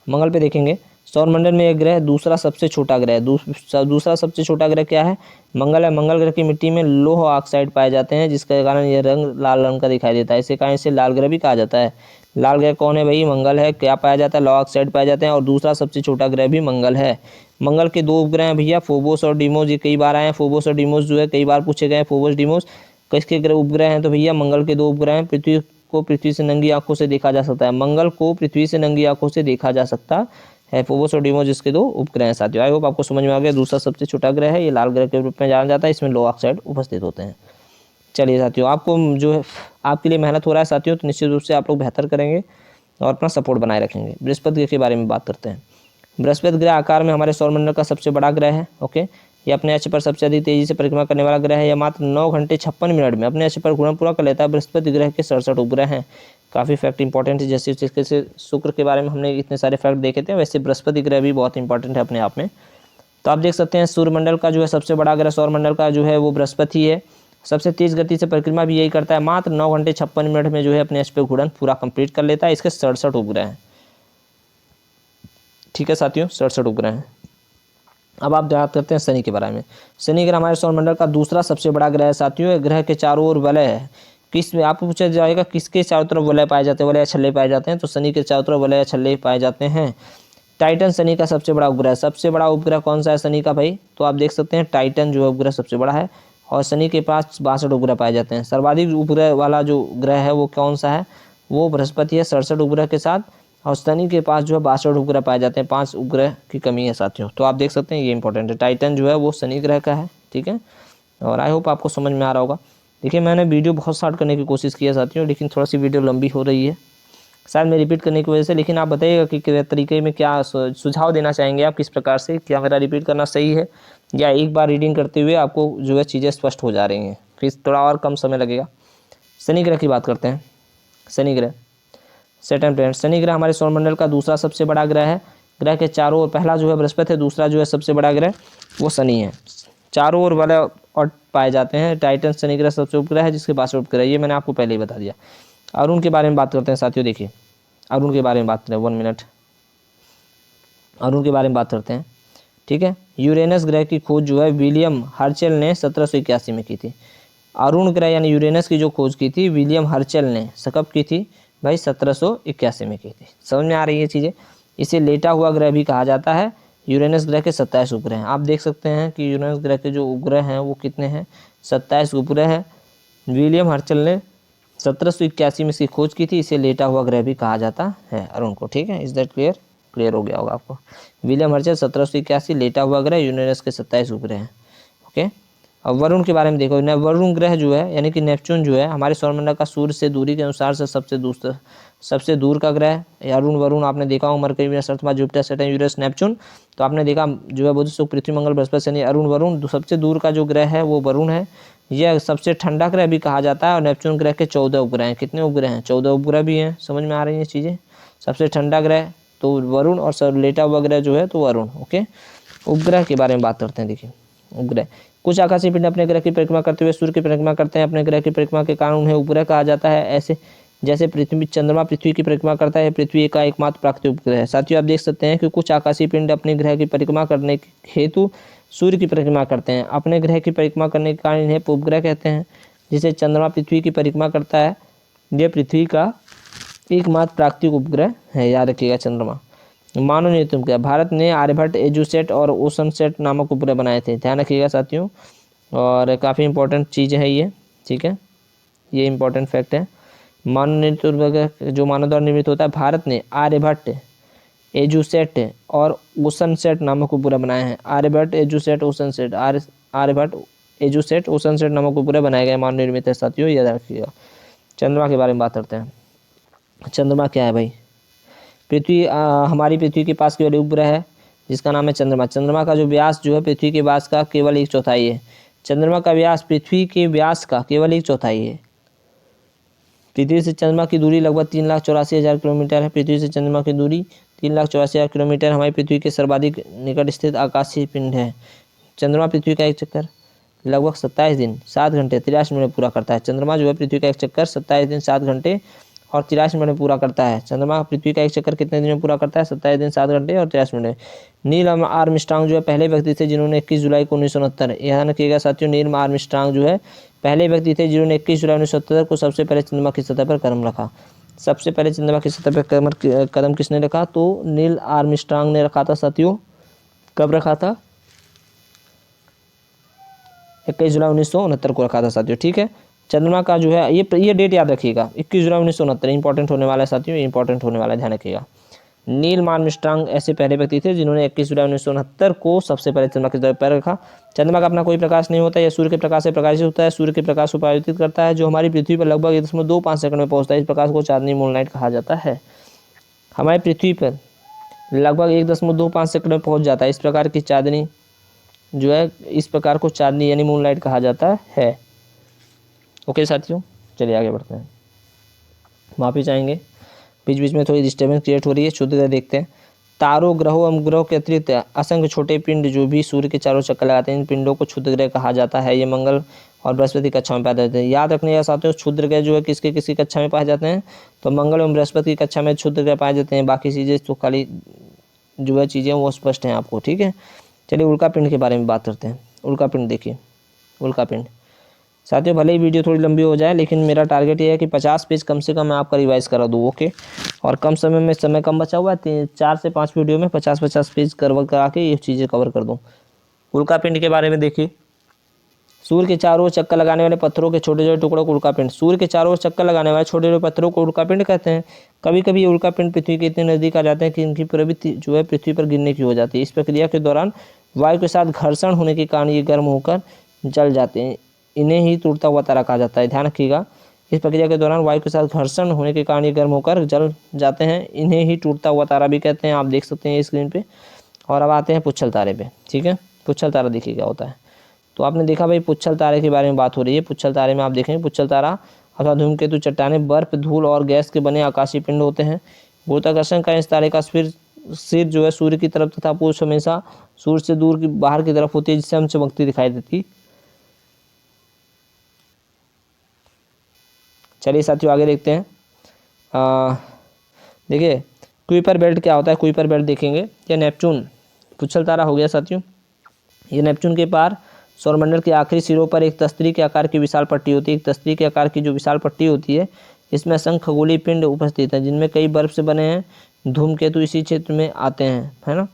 मंगल पे देखेंगे, सौरमंडल में एक ग्रह दूसरा सबसे छोटा ग्रह है। दूसरा सबसे छोटा ग्रह क्या है? मंगल है। मंगल ग्रह की मिट्टी में लोह ऑक्साइड पाए जाते हैं, जिसके कारण यह रंग लाल रंग का दिखाई देता है। इसी कारण इसे लाल ग्रह भी कहा जाता है। लाल ग्रह कौन है भाई? मंगल है। क्या पाया जाता है? लोह ऑक्साइड पाए जाते हैं और दूसरा सबसे छोटा ग्रह भी मंगल है। मंगल के 2 उपग्रह हैं भैया, फोबोस और डीमोस। ये कई बार आए हैं, फोबोस और डीमोस जो है कई बार पूछे गए हैं। फोबोस डीमोस किसके ग्रह उपग्रह हैं? तो भैया मंगल के 2 उपग्रह हैं। पृथ्वी से नंगी आंखों से देखा जा सकता है। मंगल को पृथ्वी से नंगी आंखों से देखा जा सकता है। फोबोस और डीमोस जिसके 2 उपग्रह हैं साथियों। आई होप आपको समझ में आ गया। दूसरा सबसे छोटा ग्रह है, ये लाल ग्रह के रूप में जाना जाता है। इसमें लोह ऑक्साइड उपस्थित होते हैं। चलिए साथियों, आपको जो है आपके लिए मेहनत हो रहा है साथियों, तो निश्चित रूप से आप लोग बेहतर करेंगे और अपना सपोर्ट बनाए रखेंगे। बृहस्पति ग्रह के बारे में बात करते हैं। बृहस्पति ग्रह आकार में हमारे सौरमंडल का सबसे बड़ा ग्रह है। ओके, ये अपने अक्ष पर सबसे अधिक तेजी से परिक्रमा करने वाला ग्रह है। यह मात्र 9 घंटे 56 मिनट में अपने अक्ष पर घूर्णन पूरा कर लेता है। बृहस्पति ग्रह के 67 उपग्रह हैं। काफ़ी फैक्ट इंपॉर्टेंट है। जैसे शुक्र के बारे में हमने इतने सारे फैक्ट देखे थे, वैसे बृहस्पति ग्रह भी बहुत इंपॉर्टेंट है अपने आप में। तो आप देख सकते हैं सूर्यमंडल का जो है सबसे बड़ा ग्रह सौरमंडल का जो है वो बृहस्पति है। सबसे तेज गति से परिक्रमा भी यही करता है। मात्र 9 घंटे 56 मिनट में जो है अपने अक्ष पे घूर्णन पूरा कंप्लीट कर लेता है। इसके 67 उपग्रह हैं। ठीक है साथियों, 67 उपग्रह हैं। अब आप बात करते हैं शनि के बारे में। शनि ग्रह हमारे सौरमंडल का दूसरा सबसे बड़ा ग्रह है साथियों। ग्रह के चारों ओर वलय है। किस में आपको पूछा जाएगा किसके चारों तरफ वलय पाए जाते हैं? वलय छल्ले पाए जाते हैं। तो शनि के चारों तरफ वलय छल्ले पाए जाते हैं। टाइटन शनि का सबसे बड़ा उपग्रह, सबसे बड़ा उपग्रह कौन सा है शनि का भाई? तो आप देख सकते हैं टाइटन जो है उपग्रह सबसे बड़ा है और शनि के पास 62 उपग्रह पाए जाते हैं। सर्वाधिक उपग्रह वाला जो ग्रह है वो कौन सा है? वो बृहस्पति है 67 उपग्रह के साथ, और शनि के पास जो है 62 उपग्रह पाए जाते हैं, 5 उपग्रह की कमी है साथियों। तो आप देख सकते हैं ये इंपॉर्टेंट है, टाइटन जो है वो शनि ग्रह का है, ठीक है। और आई होप आपको समझ में आ रहा होगा। देखिए मैंने वीडियो बहुत शॉर्ट करने की कोशिश की है साथियों, लेकिन थोड़ा सी वीडियो लंबी हो रही है शायद मैं रिपीट करने की वजह से। लेकिन आप बताइएगा कि किस तरीके में क्या सुझाव देना चाहेंगे आप, किस प्रकार से, क्या मेरा रिपीट करना सही है या एक बार रीडिंग करते हुए आपको जो है चीज़ें स्पष्ट हो जा रही हैं, फिर थोड़ा और कम समय लगेगा। शनि ग्रह की बात करते हैं। शनि ग्रह, सैटर्न प्लैनेट। शनि ग्रह हमारे सौरमंडल का दूसरा सबसे बड़ा ग्रह है। ग्रह के चारों ओर, पहला जो है बृहस्पति है, दूसरा जो है सबसे बड़ा ग्रह वो शनि है। चारों ओर वाले और पाए जाते हैं। टाइटन शनि ग्रह सबसे उपग्रह है जिसके 62 उपग्रह, ये मैंने आपको पहले ही बता दिया। अरुण के बारे में बात करते हैं साथियों। देखिए अरुण के बारे में बात करें, 1 मिनट, अरुण के बारे में बात करते हैं, ठीक है। यूरेनस ग्रह की खोज जो है विलियम हर्चेल ने 1781 में की थी। अरुण ग्रह यानी यूरेनस की जो खोज की थी विलियम हर्चेल ने कब की थी भाई? 1781 में की थी। समझ में आ रही है चीज़ें। इसे लेटा हुआ ग्रह भी कहा जाता है। यूरेनस ग्रह के 27 उपग्रह हैं। आप देख सकते हैं कि यूरेनस ग्रह के जो उपग्रह हैं वो कितने हैं? 27 उपग्रह हैं। विलियम हर्चेल ने 1781 में इसकी खोज की थी। इसे लेटा हुआ ग्रह भी कहा जाता है अरुण को, ठीक है। Is that clear? क्लियर हो गया होगा आपको। विलियम हर्चेल 1781, लेटा हुआ ग्रह, यूरेनस के 27 उपग्रह हैं, ओके। अब वरुण के बारे में देखो। वरुण ग्रह जो है यानी कि नेपच्यून जो है हमारे सौरमंडल का सूर्य से दूरी के अनुसार से सबसे दूर का ग्रह है। अरुण वरुण आपने देखा होगा, मरकरी, वीनस, अर्थ, जुपिटर, सैटर्न, यूरेनस, नेपच्यून। तो आपने देखा जो है बुध, शुक्र, पृथ्वी, मंगल, बृहस्पति, शनि, अरुण वरुण। सबसे दूर का जो ग्रह है वो वरुण है। यह सबसे ठंडा ग्रह भी कहा जाता है। और नेपच्यून ग्रह के 14 उपग्रह हैं। कितने उपग्रह हैं? 14 उपग्रह भी हैं। समझ में आ रही हैं चीज़ें। सबसे ठंडा ग्रह तो वरुण और सब लेटा हुआ ग्रह जो है तो वरुण, ओके। उपग्रह के बारे में बात करते हैं। देखिए उपग्रह, कुछ आकाशीय पिंड अपने ग्रह की परिक्रमा करते हुए सूर्य की परिक्रमा करते हैं। अपने ग्रह की परिक्रमा के कारण उन्हें उपग्रह कहा जाता है। ऐसे जैसे पृथ्वी, चंद्रमा पृथ्वी की परिक्रमा करता है, पृथ्वी का एकमात्र प्राकृतिक उपग्रह है। साथियों आप देख सकते हैं कि कुछ आकाशीय पिंड अपने ग्रह की परिक्रमा करने हेतु सूर्य की परिक्रमा करते हैं। अपने ग्रह की परिक्रमा करने के कारण इन्हें उपग्रह कहते हैं। जिसे चंद्रमा पृथ्वी की परिक्रमा करता है, यह पृथ्वी का एकमात्र प्राकृतिक उपग्रह है, याद रखिएगा चंद्रमा। मानव निर्मित उपग्रह, भारत ने आर्यभट्ट, एजुसेट और ओशनसेट नामक उपग्रह बनाए थे, ध्यान रखिएगा साथियों। और काफ़ी इंपॉर्टेंट चीज़ है ये, ठीक है, ये इंपॉर्टेंट फैक्ट है। मानव निर्मित उपग्रह जो मानव द्वारा निर्मित होता है, भारत ने आर्यभट्ट, एजुसेट और ओशनसेट नामक उपग्रह बनाए हैं। आर्यभट्ट, एजुसेट, ओशनसेट, आर्यभट्ट, एजुसेट, ओशनसेट नामक उपग्रह बनाए गए, मानव निर्मित है साथियों, याद रखिएगा। चंद्रमा के बारे में बात करते हैं। चंद्रमा क्या है भाई? पृथ्वी, हमारी पृथ्वी के पास केवल उपग्रह है जिसका नाम है चंद्रमा। चंद्रमा का जो व्यास जो है पृथ्वी के व्यास का केवल 1/4 है। चंद्रमा का व्यास पृथ्वी के व्यास का केवल 1/4 है। पृथ्वी से चंद्रमा की दूरी लगभग 3,84,000 किलोमीटर है। पृथ्वी से चंद्रमा की दूरी 3,84,000 किलोमीटर हमारी पृथ्वी के सर्वाधिक निकट स्थित आकाशीय पिंड है। चंद्रमा पृथ्वी का एक चक्कर लगभग 27 दिन 7 घंटे 83 मिनट पूरा करता है। चंद्रमा जो है पृथ्वी का एक चक्कर 27 दिन 7 घंटे और 83 मिनट में पूरा करता है। चंद्रमा पृथ्वी का एक चक्कर कितने दिन में पूरा करता है? 27 दिन 7 घंटे और 83 मिनट। नील आर्मस्ट्रांग जो है पहले व्यक्ति थे जिन्होंने 21 जुलाई को 1969, ध्यान रखिएगा साथियों, नील आर्मस्ट्रांग जो है पहले व्यक्ति थे जिन्होंने 21 जुलाई 1970 को सबसे पहले चंद्रमा की सतह पर कदम रखा। सबसे पहले चंद्रमा की सतह पर कदम किसने रखा? तो नील आर्मस्ट्रांग ने रखा था साथियों। कब रखा था? 21 जुलाई 1969 को रखा था साथियों, ठीक है। चंद्रमा का जो है ये डेट याद रखिएगा, 21 जुलाई 1969 इंपॉर्टेंट होने वाला है साथियों, ये इंपॉर्टेंट होने वाला है, ध्यान रखिएगा। नील आर्मस्ट्रांग ऐसे पहले व्यक्ति थे जिन्होंने 21 जुलाई 1969 को सबसे पहले चंद्रमा की सतह पर रखा। चंद्रमा का अपना कोई प्रकाश नहीं होता, यह सूर्य के प्रकाश से प्रकाशित होता है। सूर्य के प्रकाश को परावर्तित करता है जो हमारी पृथ्वी पर लगभग 1.25 सेकंड में पहुंचता है। इस प्रकाश को चांदनी मूनलाइट कहा जाता है। हमारी पृथ्वी पर लगभग 1.25 सेकंड में पहुंच जाता है। इस प्रकार की चांदनी जो है, इस प्रकार को चांदनी यानी मूनलाइट कहा जाता है। ओके साथियों, चलिए आगे बढ़ते हैं। माफी चाहेंगे, बीच बीच में थोड़ी डिस्टर्बेंस क्रिएट हो रही है। शुद्ध देखते हैं। तारों, ग्रहों एवं ग्रहों के अतिरिक्त असंख्य छोटे पिंड जो भी सूर्य के चारों चक्कर लगाते हैं, इन पिंडों को क्षुद्र ग्रह कहा जाता है। ये मंगल और बृहस्पति कक्षा में पाए जाते हैं। याद रखने का साथियों, क्षुद्र ग्रह जो है किसकी किसकी कक्षा में पाए जाते हैं? तो मंगल एवं बृहस्पति की कक्षा में क्षुद्र ग्रह पाए जाते हैं। बाकी चीज़ें तो खाली जो है चीज़ें वो स्पष्ट हैं आपको, ठीक है। चलिए उल्का पिंड के बारे में बात करते हैं। उल्का पिंड देखिए, उल्का पिंड साथियों भले ही वीडियो थोड़ी लंबी हो जाए, लेकिन मेरा टारगेट ये है कि 50 पेज कम से कम मैं आपका रिवाइज करा दूँ। ओके, और कम समय में, समय कम बचा हुआ है, 4 से 5 वीडियो में 50-50 पेज कवर करा के ये चीज़ें कवर कर दूँ। उल्कापिंड के बारे में देखिए, सूर्य के चारों ओर चक्कर लगाने वाले पत्थरों के छोटे छोटे टुकड़ों को उल्कापिंड, सूर्य के चारों ओर चक्कर लगाने वाले छोटे छोटे पत्थरों को उल्कापिंड कहते हैं। कभी कभी ये उल्कापिंड पृथ्वी के इतने नजदीक आ जाते हैं कि इनकी प्रवृत्ति जो है पृथ्वी पर गिरने की हो जाती है। इस प्रक्रिया के दौरान वायु के साथ घर्षण होने के कारण ये गर्म होकर जल जाते हैं। इन्हें ही टूटता हुआ तारा कहा जाता है। ध्यान रखिएगा, इस प्रक्रिया के दौरान वायु के साथ घर्षण होने के कारण ये गर्म होकर जल जाते हैं। इन्हें ही टूटता हुआ तारा भी कहते हैं। आप देख सकते हैं स्क्रीन पे। और अब आते हैं पुच्छल तारे पे। ठीक है, पुच्छल तारा देखिए क्या होता है। तो आपने देखा भाई, पुच्छल तारे के बारे में बात हो रही है। पुच्छल तारे में आप देखेंगे, पुच्छल तारा अथवा धूमकेतु चट्टानें बर्फ, धूल और गैस के बने आकाशीय पिंड होते हैं। गुरुत्वाकर्षण का इस तारे का सिर जो है सूर्य की तरफ तथा पूछ हमेशा सूर्य से दूर की बाहर की तरफ होती है, जिससे हम चमकती दिखाई देती। चलिए साथियों आगे देखते हैं। देखिए कुइपर बेल्ट क्या होता है। कुइपर बेल्ट देखेंगे, यह नेपच्यून पुच्छल तारा हो गया साथियों। ये नेपच्यून के पार सौरमंडल के आखिरी सिरों पर एक तस्तरी के आकार की विशाल पट्टी होती है। एक तस्तरी के आकार की जो विशाल पट्टी होती है, इसमें असंख्य खगोलीय पिंड उपस्थित हैं, जिनमें कई बर्फ से बने हैं। धूमकेतु इसी क्षेत्र में आते हैं, है ना।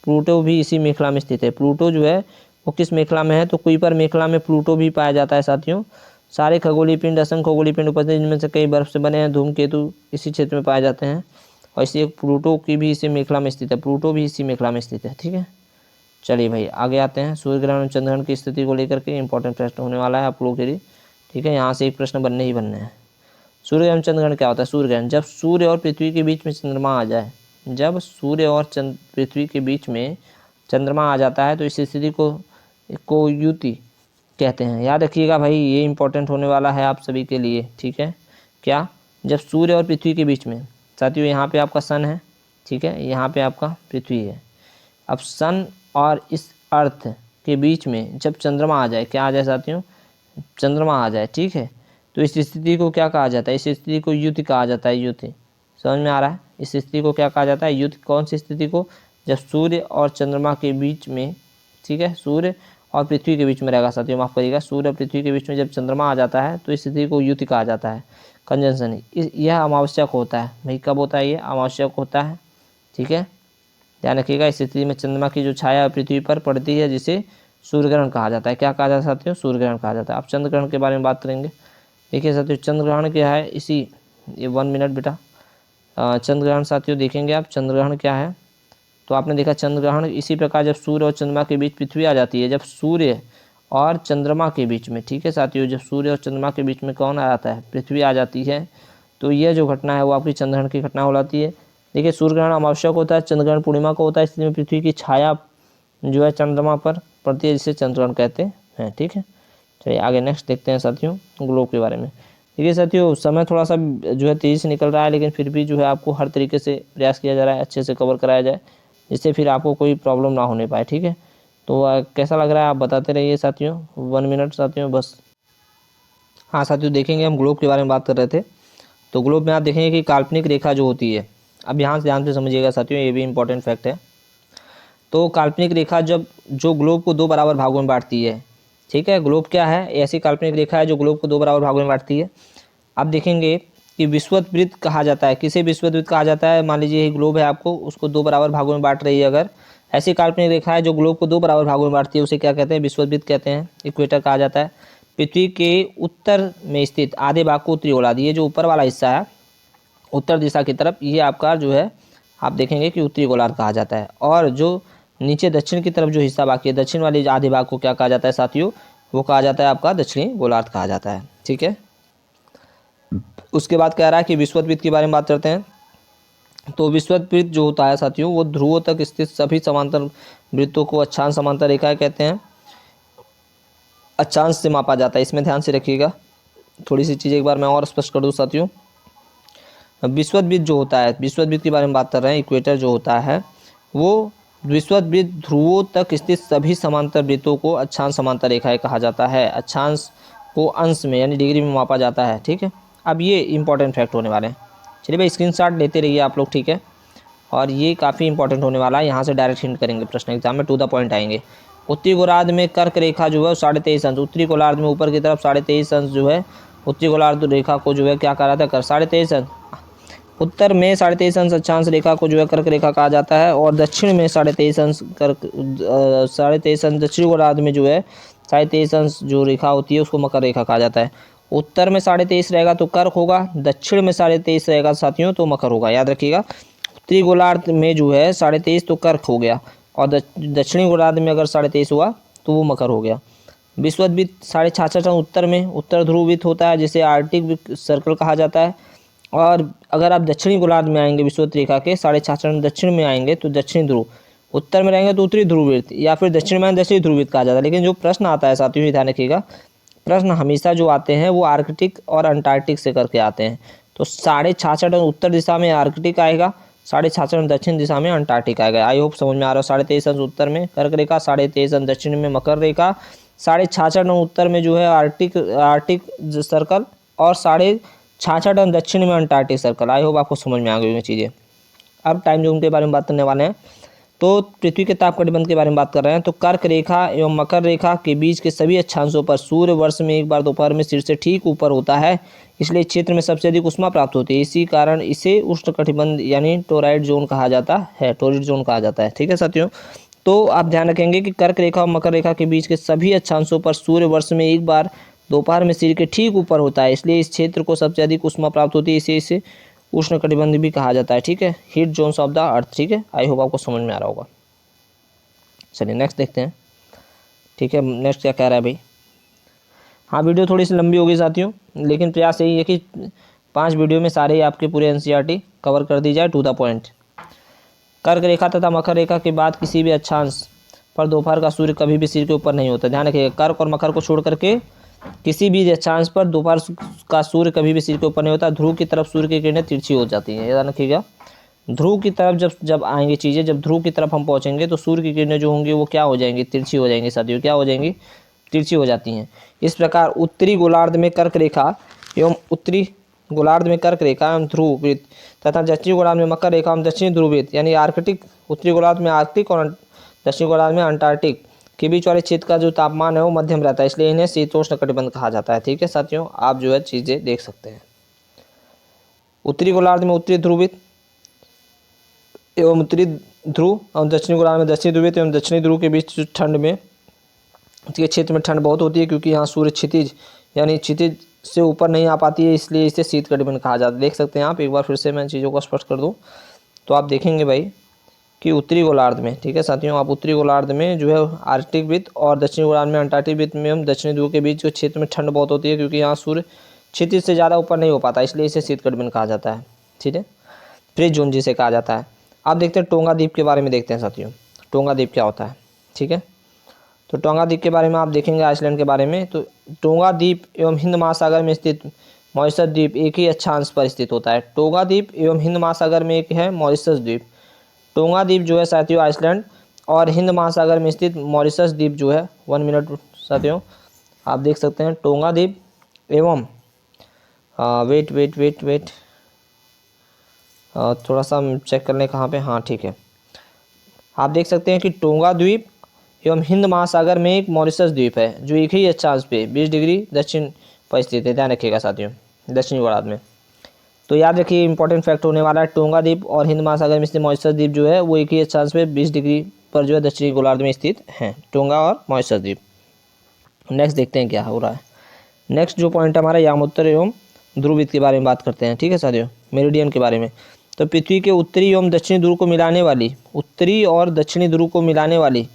प्लूटो भी इसी मेखला में स्थित है। प्लूटो जो है वो किस मेखला में है, तो कुइपर मेखला में प्लूटो भी पाया जाता है साथियों। सारे खगोलीय पिंड, असंख्य खगोलीय पिंड उपस्थित हैं, जिनमें से कई बर्फ से बने हैं। धूमकेतु इसी क्षेत्र में पाए जाते हैं, और इसी प्लूटो की भी इसी मेखला में स्थित है। प्लूटो भी इसी मेखला में स्थित है। ठीक है, चलिए भाई आगे आते हैं। सूर्य ग्रहण और चंद्रग्रहण की स्थिति को लेकर के इंपॉर्टेंट प्रश्न होने वाला है आप लोगों के लिए। ठीक है, यहाँ से एक प्रश्न बनने ही बनने हैं। सूर्य ग्रहण चंद्रग्रहण क्या होता है। सूर्य ग्रहण, जब सूर्य और पृथ्वी के बीच में चंद्रमा आ जाए, जब सूर्य और पृथ्वी के बीच में चंद्रमा आ जाता है तो इस स्थिति को युति कहते हैं। याद रखिएगा भाई, ये इंपॉर्टेंट होने वाला है आप सभी के लिए। ठीक है, क्या, जब सूर्य और पृथ्वी के बीच में, साथियों यहाँ पे आपका सन है, ठीक है, यहाँ पे आपका पृथ्वी है। अब सन और इस अर्थ के बीच में जब चंद्रमा आ जाए, क्या आ जाए साथियों, चंद्रमा आ जाए, ठीक है, तो इस स्थिति को क्या कहा जाता है, इस स्थिति को युति कहा जाता है। युति समझ में आ रहा है। इस स्थिति को क्या कहा जाता है, युति। कौन सी स्थिति को, जब सूर्य और चंद्रमा के बीच में, ठीक है, सूर्य और पृथ्वी के बीच में रहेगा साथियों, माफ करिएगा, सूर्य और पृथ्वी के बीच में जब चंद्रमा आ जाता है तो इस स्थिति को युति कहा जाता है। कंजंक्शन, यह अमावस्या को होता है भाई। कब होता है ये, अमावस्या को होता है। ठीक है, ध्यान रखिएगा। इस स्थिति में चंद्रमा की जो छाया पृथ्वी पर पड़ती है, जिसे सूर्य ग्रहण कहा जाता है। क्या कहा जाता है साथियों, सूर्य ग्रहण कहा जाता है। अब चंद्र ग्रहण के बारे में बात करेंगे। देखिए साथियों, चंद्र ग्रहण क्या है, इसी ये 1 मिनट बेटा। चंद्र ग्रहण साथियों देखेंगे आप, चंद्र ग्रहण क्या है, तो आपने देखा चंद्र ग्रहण इसी प्रकार जब सूर्य और चंद्रमा के बीच पृथ्वी आ जाती है, जब सूर्य और चंद्रमा के बीच में, ठीक है साथियों, जब सूर्य और चंद्रमा के बीच में कौन आ जाता है, पृथ्वी आ जाती है, तो यह जो घटना है वो आपकी चंद्र ग्रहण की घटना हो जाती है। देखिए सूर्य ग्रहण अमावस्या को होता है, चंद्र ग्रहण पूर्णिमा को होता है। इसलिए पृथ्वी की छाया जो है चंद्रमा पर पड़ती है, जिसे चंद्र ग्रहण कहते हैं। ठीक है, चलिए आगे नेक्स्ट देखते हैं साथियों, ग्लोब के बारे में। देखिए साथियों, समय थोड़ा सा जो है तेज़ी से निकल रहा है, लेकिन फिर भी जो है आपको हर तरीके से प्रयास किया जा रहा है अच्छे से कवर कराया जाए, जिससे फिर आपको कोई प्रॉब्लम ना होने पाए। ठीक है, तो कैसा लग रहा है आप बताते रहिए साथियों। 1 मिनट साथियों बस। हाँ साथियों, देखेंगे हम ग्लोब के बारे में बात कर रहे थे। तो ग्लोब में आप देखेंगे कि काल्पनिक रेखा जो होती है, अब यहाँ से ध्यान से समझिएगा साथियों, ये भी इंपॉर्टेंट फैक्ट है। तो काल्पनिक रेखा जब जो ग्लोब को 2 बराबर भागों में बांटती है, ठीक है, ग्लोब क्या है, ऐसी काल्पनिक रेखा है जो ग्लोब को 2 बराबर भागों में बांटती है। आप देखेंगे कि विषुवत वृत्त कहा जाता है। किसे विषुवत वृत्त कहा जाता है, मान लीजिए ये ग्लोब है, आपको उसको 2 बराबर भागों में बांट रही है, अगर ऐसी काल्पनिक रेखा है जो ग्लोब को 2 बराबर भागों में बांटती है, उसे क्या कहते हैं, विषुवत वृत्त कहते हैं। इक्वेटर कहा जाता है। पृथ्वी के उत्तर में स्थित आधे भाग को उत्तरी गोलार्ध, ये जो ऊपर वाला हिस्सा है उत्तर दिशा की तरफ, ये आपका जो है आप देखेंगे कि उत्तरी गोलार्ध कहा जाता है। और जो नीचे दक्षिण की तरफ जो हिस्सा बाकी है, दक्षिण वाले आधे भाग को क्या कहा जाता है साथियों, वो कहा जाता है आपका दक्षिणी गोलार्ध कहा जाता है। ठीक है, उसके बाद कह रहा है कि विषुवत वृत्त के बारे में बात करते हैं। तो विषुवत वृत्त जो होता है साथियों, वो ध्रुवों तक स्थित सभी समांतर वृत्तों को अक्षांश समांतर रेखाएं कहते हैं। अक्षांश से मापा जाता है, इसमें ध्यान से रखिएगा। थोड़ी सी चीज़ एक बार मैं और स्पष्ट कर दूँ साथियों। विषुवत वृत्त जो होता है, विषुवत वृत्त के बारे में बात कर रहे हैं। इक्वेटर जो होता है वो विषुवत वृत्त ध्रुवों तक स्थित सभी समांतर वृत्तों को अक्षांश समांतर रेखाएं कहा जाता है। अक्षांश को अंश में यानी डिग्री में मापा जाता है। ठीक है, अब ये इंपॉर्टेंट फैक्ट होने वाले हैं। चलिए भाई स्क्रीनशॉट लेते रहिए आप लोग, ठीक है, और ये काफ़ी इंपॉर्टेंट होने वाला है। यहाँ से डायरेक्ट हिंट करेंगे प्रश्न एग्जाम में, टू द पॉइंट आएंगे। उत्तरी गोलार्ध में कर्क रेखा जो है 23.5 अंश, उत्तरी गोलार्ध में ऊपर की तरफ 23.5 अंश जो है उत्तरी गोलार्ध रेखा को जो है क्या कहा जाता है, कर 23.5 अंश। उत्तर में 23.5 अंश अक्षांश रेखा को जो है कर्क रेखा कहा जाता है, और दक्षिण में 23.5 अंश कर्क 23.5 अंश दक्षिणी गोलार्ध में जो है 23.5 अंश जो रेखा होती है उसको मकर रेखा कहा जाता है। उत्तर में 23.5 रहेगा तो कर्क होगा, दक्षिण में 23.5 रहेगा साथियों तो मकर होगा। याद रखिएगा, उत्तरी गोलार्ध में जो है 23.5 तो कर्क हो गया, और दक्षिणी गोलार्ध में अगर 23.5 हुआ तो वो मकर हो गया। विषुवत 66 अंश उत्तर में उत्तर ध्रुवित होता है, जिसे आर्कटिक सर्कल कहा जाता है। और अगर आप दक्षिणी गोलार्ध में आएंगे विषुवत रेखा के 66 दक्षिण में आएंगे तो दक्षिणी ध्रुव, उत्तर में रहेंगे तो उत्तरी ध्रुववृत्त, या फिर दक्षिण में दक्षिणी ध्रुववृत्त कहा जाता है। लेकिन जो प्रश्न आता है साथियों ध्यान रखिएगा, प्रश्न हमेशा जो आते हैं वो आर्कटिक और अंटार्कटिक से करके आते हैं। तो 66 उत्तर दिशा में आर्कटिक आएगा, 66 दक्षिण दिशा में अंटार्कटिक आएगा। आई होप समझ में आ रहा है। 23.5 अंश उत्तर में कर्क रेखा, 23.5 अंश दक्षिण में मकर रेखा, 66 उत्तर में जो है आर्कटिक सर्कल, और 66 अंश दक्षिण में अंटार्कटिक सर्कल। आई होप आपको समझ में आ गई चीज़ें। अब टाइम जोन के बारे में बात करने वाले हैं। तो पृथ्वी के ताप कटिबंध के बारे में बात कर रहे हैं। तो कर्क रेखा एवं मकर रेखा के बीच के सभी अक्षांशों पर सूर्य वर्ष में एक बार दोपहर में सिर से ठीक ऊपर होता है, इसलिए क्षेत्र में सबसे अधिक ऊष्मा प्राप्त होती है। इसी कारण इसे उष्ण कटिबंध यानी टोराइड जोन कहा जाता है, टोरिड जोन कहा जाता है। ठीक है साथियों, तो आप ध्यान रखेंगे कि कर्क रेखा और मकर रेखा के बीच के सभी अक्षांशों पर सूर्य वर्ष में एक बार दोपहर में सिर के ठीक ऊपर होता है, इसलिए इस क्षेत्र को सबसे अधिक ऊष्मा प्राप्त होती है। इसे उष्ण कटिबंध भी कहा जाता है। ठीक है, heat zones of the earth. ठीक है, आई होप आपको समझ में आ रहा होगा। चलिए नेक्स्ट देखते हैं। ठीक है, नेक्स्ट क्या कह रहा है भाई। हाँ, वीडियो थोड़ी सी लंबी होगी साथियों, लेकिन प्रयास यही है कि 5 वीडियो में सारे ही आपके पूरे एनसीईआरटी कवर कर दी जाए टू द पॉइंट। कर्क रेखा तथा मकर रेखा के बाद किसी भी अक्षांश पर दोपहर का सूर्य कभी भी सिर के ऊपर नहीं होता। ध्यान रखिएगा, कर्क और मकर को छोड़ करके किसी भी अक्षांश पर दोपहर का सूर्य कभी भी सिर के ऊपर नहीं होता। ध्रुव की तरफ सूर्य की किरणें तिरछी हो जाती हैं। याद रखिएगा, ध्रुव की तरफ जब आएंगी चीज़ें, जब ध्रुव की तरफ हम पहुंचेंगे तो सूर्य की किरणें जो होंगी वो क्या हो जाएंगी, तिरछी हो जाएंगी साथियों। क्या हो जाएंगी, तिरछी हो जाती हैं। इस प्रकार उत्तरी गोलार्ध में कर्क रेखा एवं उत्तरी गोलार्ध में कर्क रेखा एवं ध्रुववृत्त तथा दक्षिणी गोलार्ध में मकर रेखा एवं दक्षिणी ध्रुववृत्त यानी आर्कटिक, उत्तरी गोलार्ध में आर्कटिक और दक्षिणी गोलार्ध में अंटार्कटिक के बीच वाले क्षेत्र का जो तापमान है वो मध्यम रहता है, इसलिए इन्हें शीतोष्ण कटिबंध कहा जाता है। ठीक है साथियों, आप जो है चीज़ें देख सकते हैं। उत्तरी गोलार्ध में उत्तरी ध्रुववृत्त एवं उत्तरी ध्रुव और दक्षिणी गोलार्ध में दक्षिणी ध्रुववृत्त एवं दक्षिणी ध्रुव के बीच ठंड में के क्षेत्र में ठंड बहुत होती है, क्योंकि यहाँ सूर्य क्षितिज यानी क्षितिज से ऊपर नहीं आ पाती है, इसलिए इसे शीत कटिबंध कहा जाता है। देख सकते हैं आप, एक बार फिर से मैं चीज़ों को स्पष्ट कर दूँ तो आप देखेंगे भाई कि उत्तरी गोलार्ध में, ठीक है साथियों, आप उत्तरी गोलार्ध में जो है आर्कटिक वृत्त और दक्षिणी गोलार्ध में अंटार्कटिक वृत्त में दक्षिणी ध्रुव के बीच के क्षेत्र में ठंड बहुत होती है, क्योंकि यहाँ सूर्य क्षितिज से ज़्यादा ऊपर नहीं हो पाता, इसलिए इसे शीत कटिबंध कहा जाता है। ठीक है, फ्रीज जोन जिसे कहा जाता है। आप देखते हैं टोंगा द्वीप के बारे में देखते हैं साथियों। टोंगा द्वीप क्या होता है, ठीक है, तो टोंगा द्वीप के बारे में आप देखेंगे आइसलैंड के बारे में। तो टोंगा द्वीप एवं हिंद महासागर में स्थित मॉरिशस द्वीप एक ही अक्षांश पर स्थित होता है। टोंगा द्वीप एवं हिंद महासागर में एक है मॉरिशस द्वीप। टोंगा द्वीप जो है साथियों आइसलैंड और हिंद महासागर में स्थित मॉरिशस द्वीप जो है 1 मिनट साथियों, आप देख सकते हैं टोंगा द्वीप एवं वेट थोड़ा सा चेक कर लें कहाँ पे, हाँ ठीक है, आप देख सकते हैं कि टोंगा द्वीप एवं हिंद महासागर में एक मॉरिशस द्वीप है जो एक ही अक्षांश पे 20 डिग्री दक्षिण पर स्थित है। ध्यान रखिएगा साथियों, दक्षिणी गोलार्ध में। तो याद रखिए, इंपॉर्टेंट फैक्ट होने वाला है, टोंगा द्वीप और हिंद महासागर में स्थित मॉरिशस द्वीप जो है वो एक ही अक्षांश पे 20 डिग्री पर जो है दक्षिणी गोलार्ध में स्थित है, टोंगा और मॉरिशस द्वीप। नेक्स्ट देखते हैं क्या हो रहा है। नेक्स्ट जो पॉइंट हमारा यामोत्तर एवं ध्रुववृत्त के बारे में बात करते हैं। ठीक है साथियों, मेरिडियन के बारे में। तो पृथ्वी के उत्तरी एवं दक्षिणी ध्रुव को मिलाने वाली, उत्तरी और दक्षिणी ध्रुव को मिलाने वाली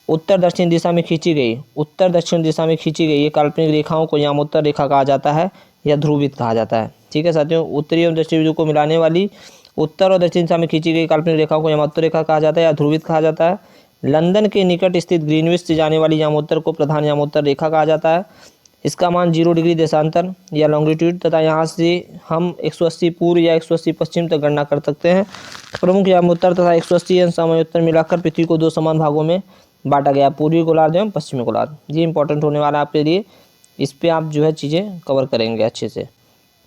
उत्तर दक्षिण दिशा में खींची गई, उत्तर दक्षिण दिशा में खींची गई ये काल्पनिक रेखाओं को यामोत्तर रेखा कहा जाता है या ध्रुववृत्त कहा जाता है। ठीक है साथियों, उत्तरी एवं दक्षिणी ध्रुव को मिलाने वाली उत्तर और दक्षिण दिशा में खींची गई काल्पनिक रेखाओं को यामोत्तर रेखा कहा जाता है या ध्रुववृत्त कहा जाता है। लंदन के निकट स्थित ग्रीनविच से जाने वाली यामोत्तर को प्रधान यामोत्तर रेखा कहा जाता है। इसका मान 0 डिग्री देशांतर या लॉन्गिट्यूड तथा यहाँ से हम 180 पूर्व या 180 पश्चिम तक गणना कर सकते हैं। प्रमुख यामोत्तर तथा 180 अंश समयोत्तर मिलाकर पृथ्वी को 2 समान भागों में बांटा गया, पूर्वी गोलार्ध एवं पश्चिमी गोलार्ध। ये इंपॉर्टेंट होने वाला है आपके लिए, इस पर आप जो है चीज़ें कवर करेंगे अच्छे से।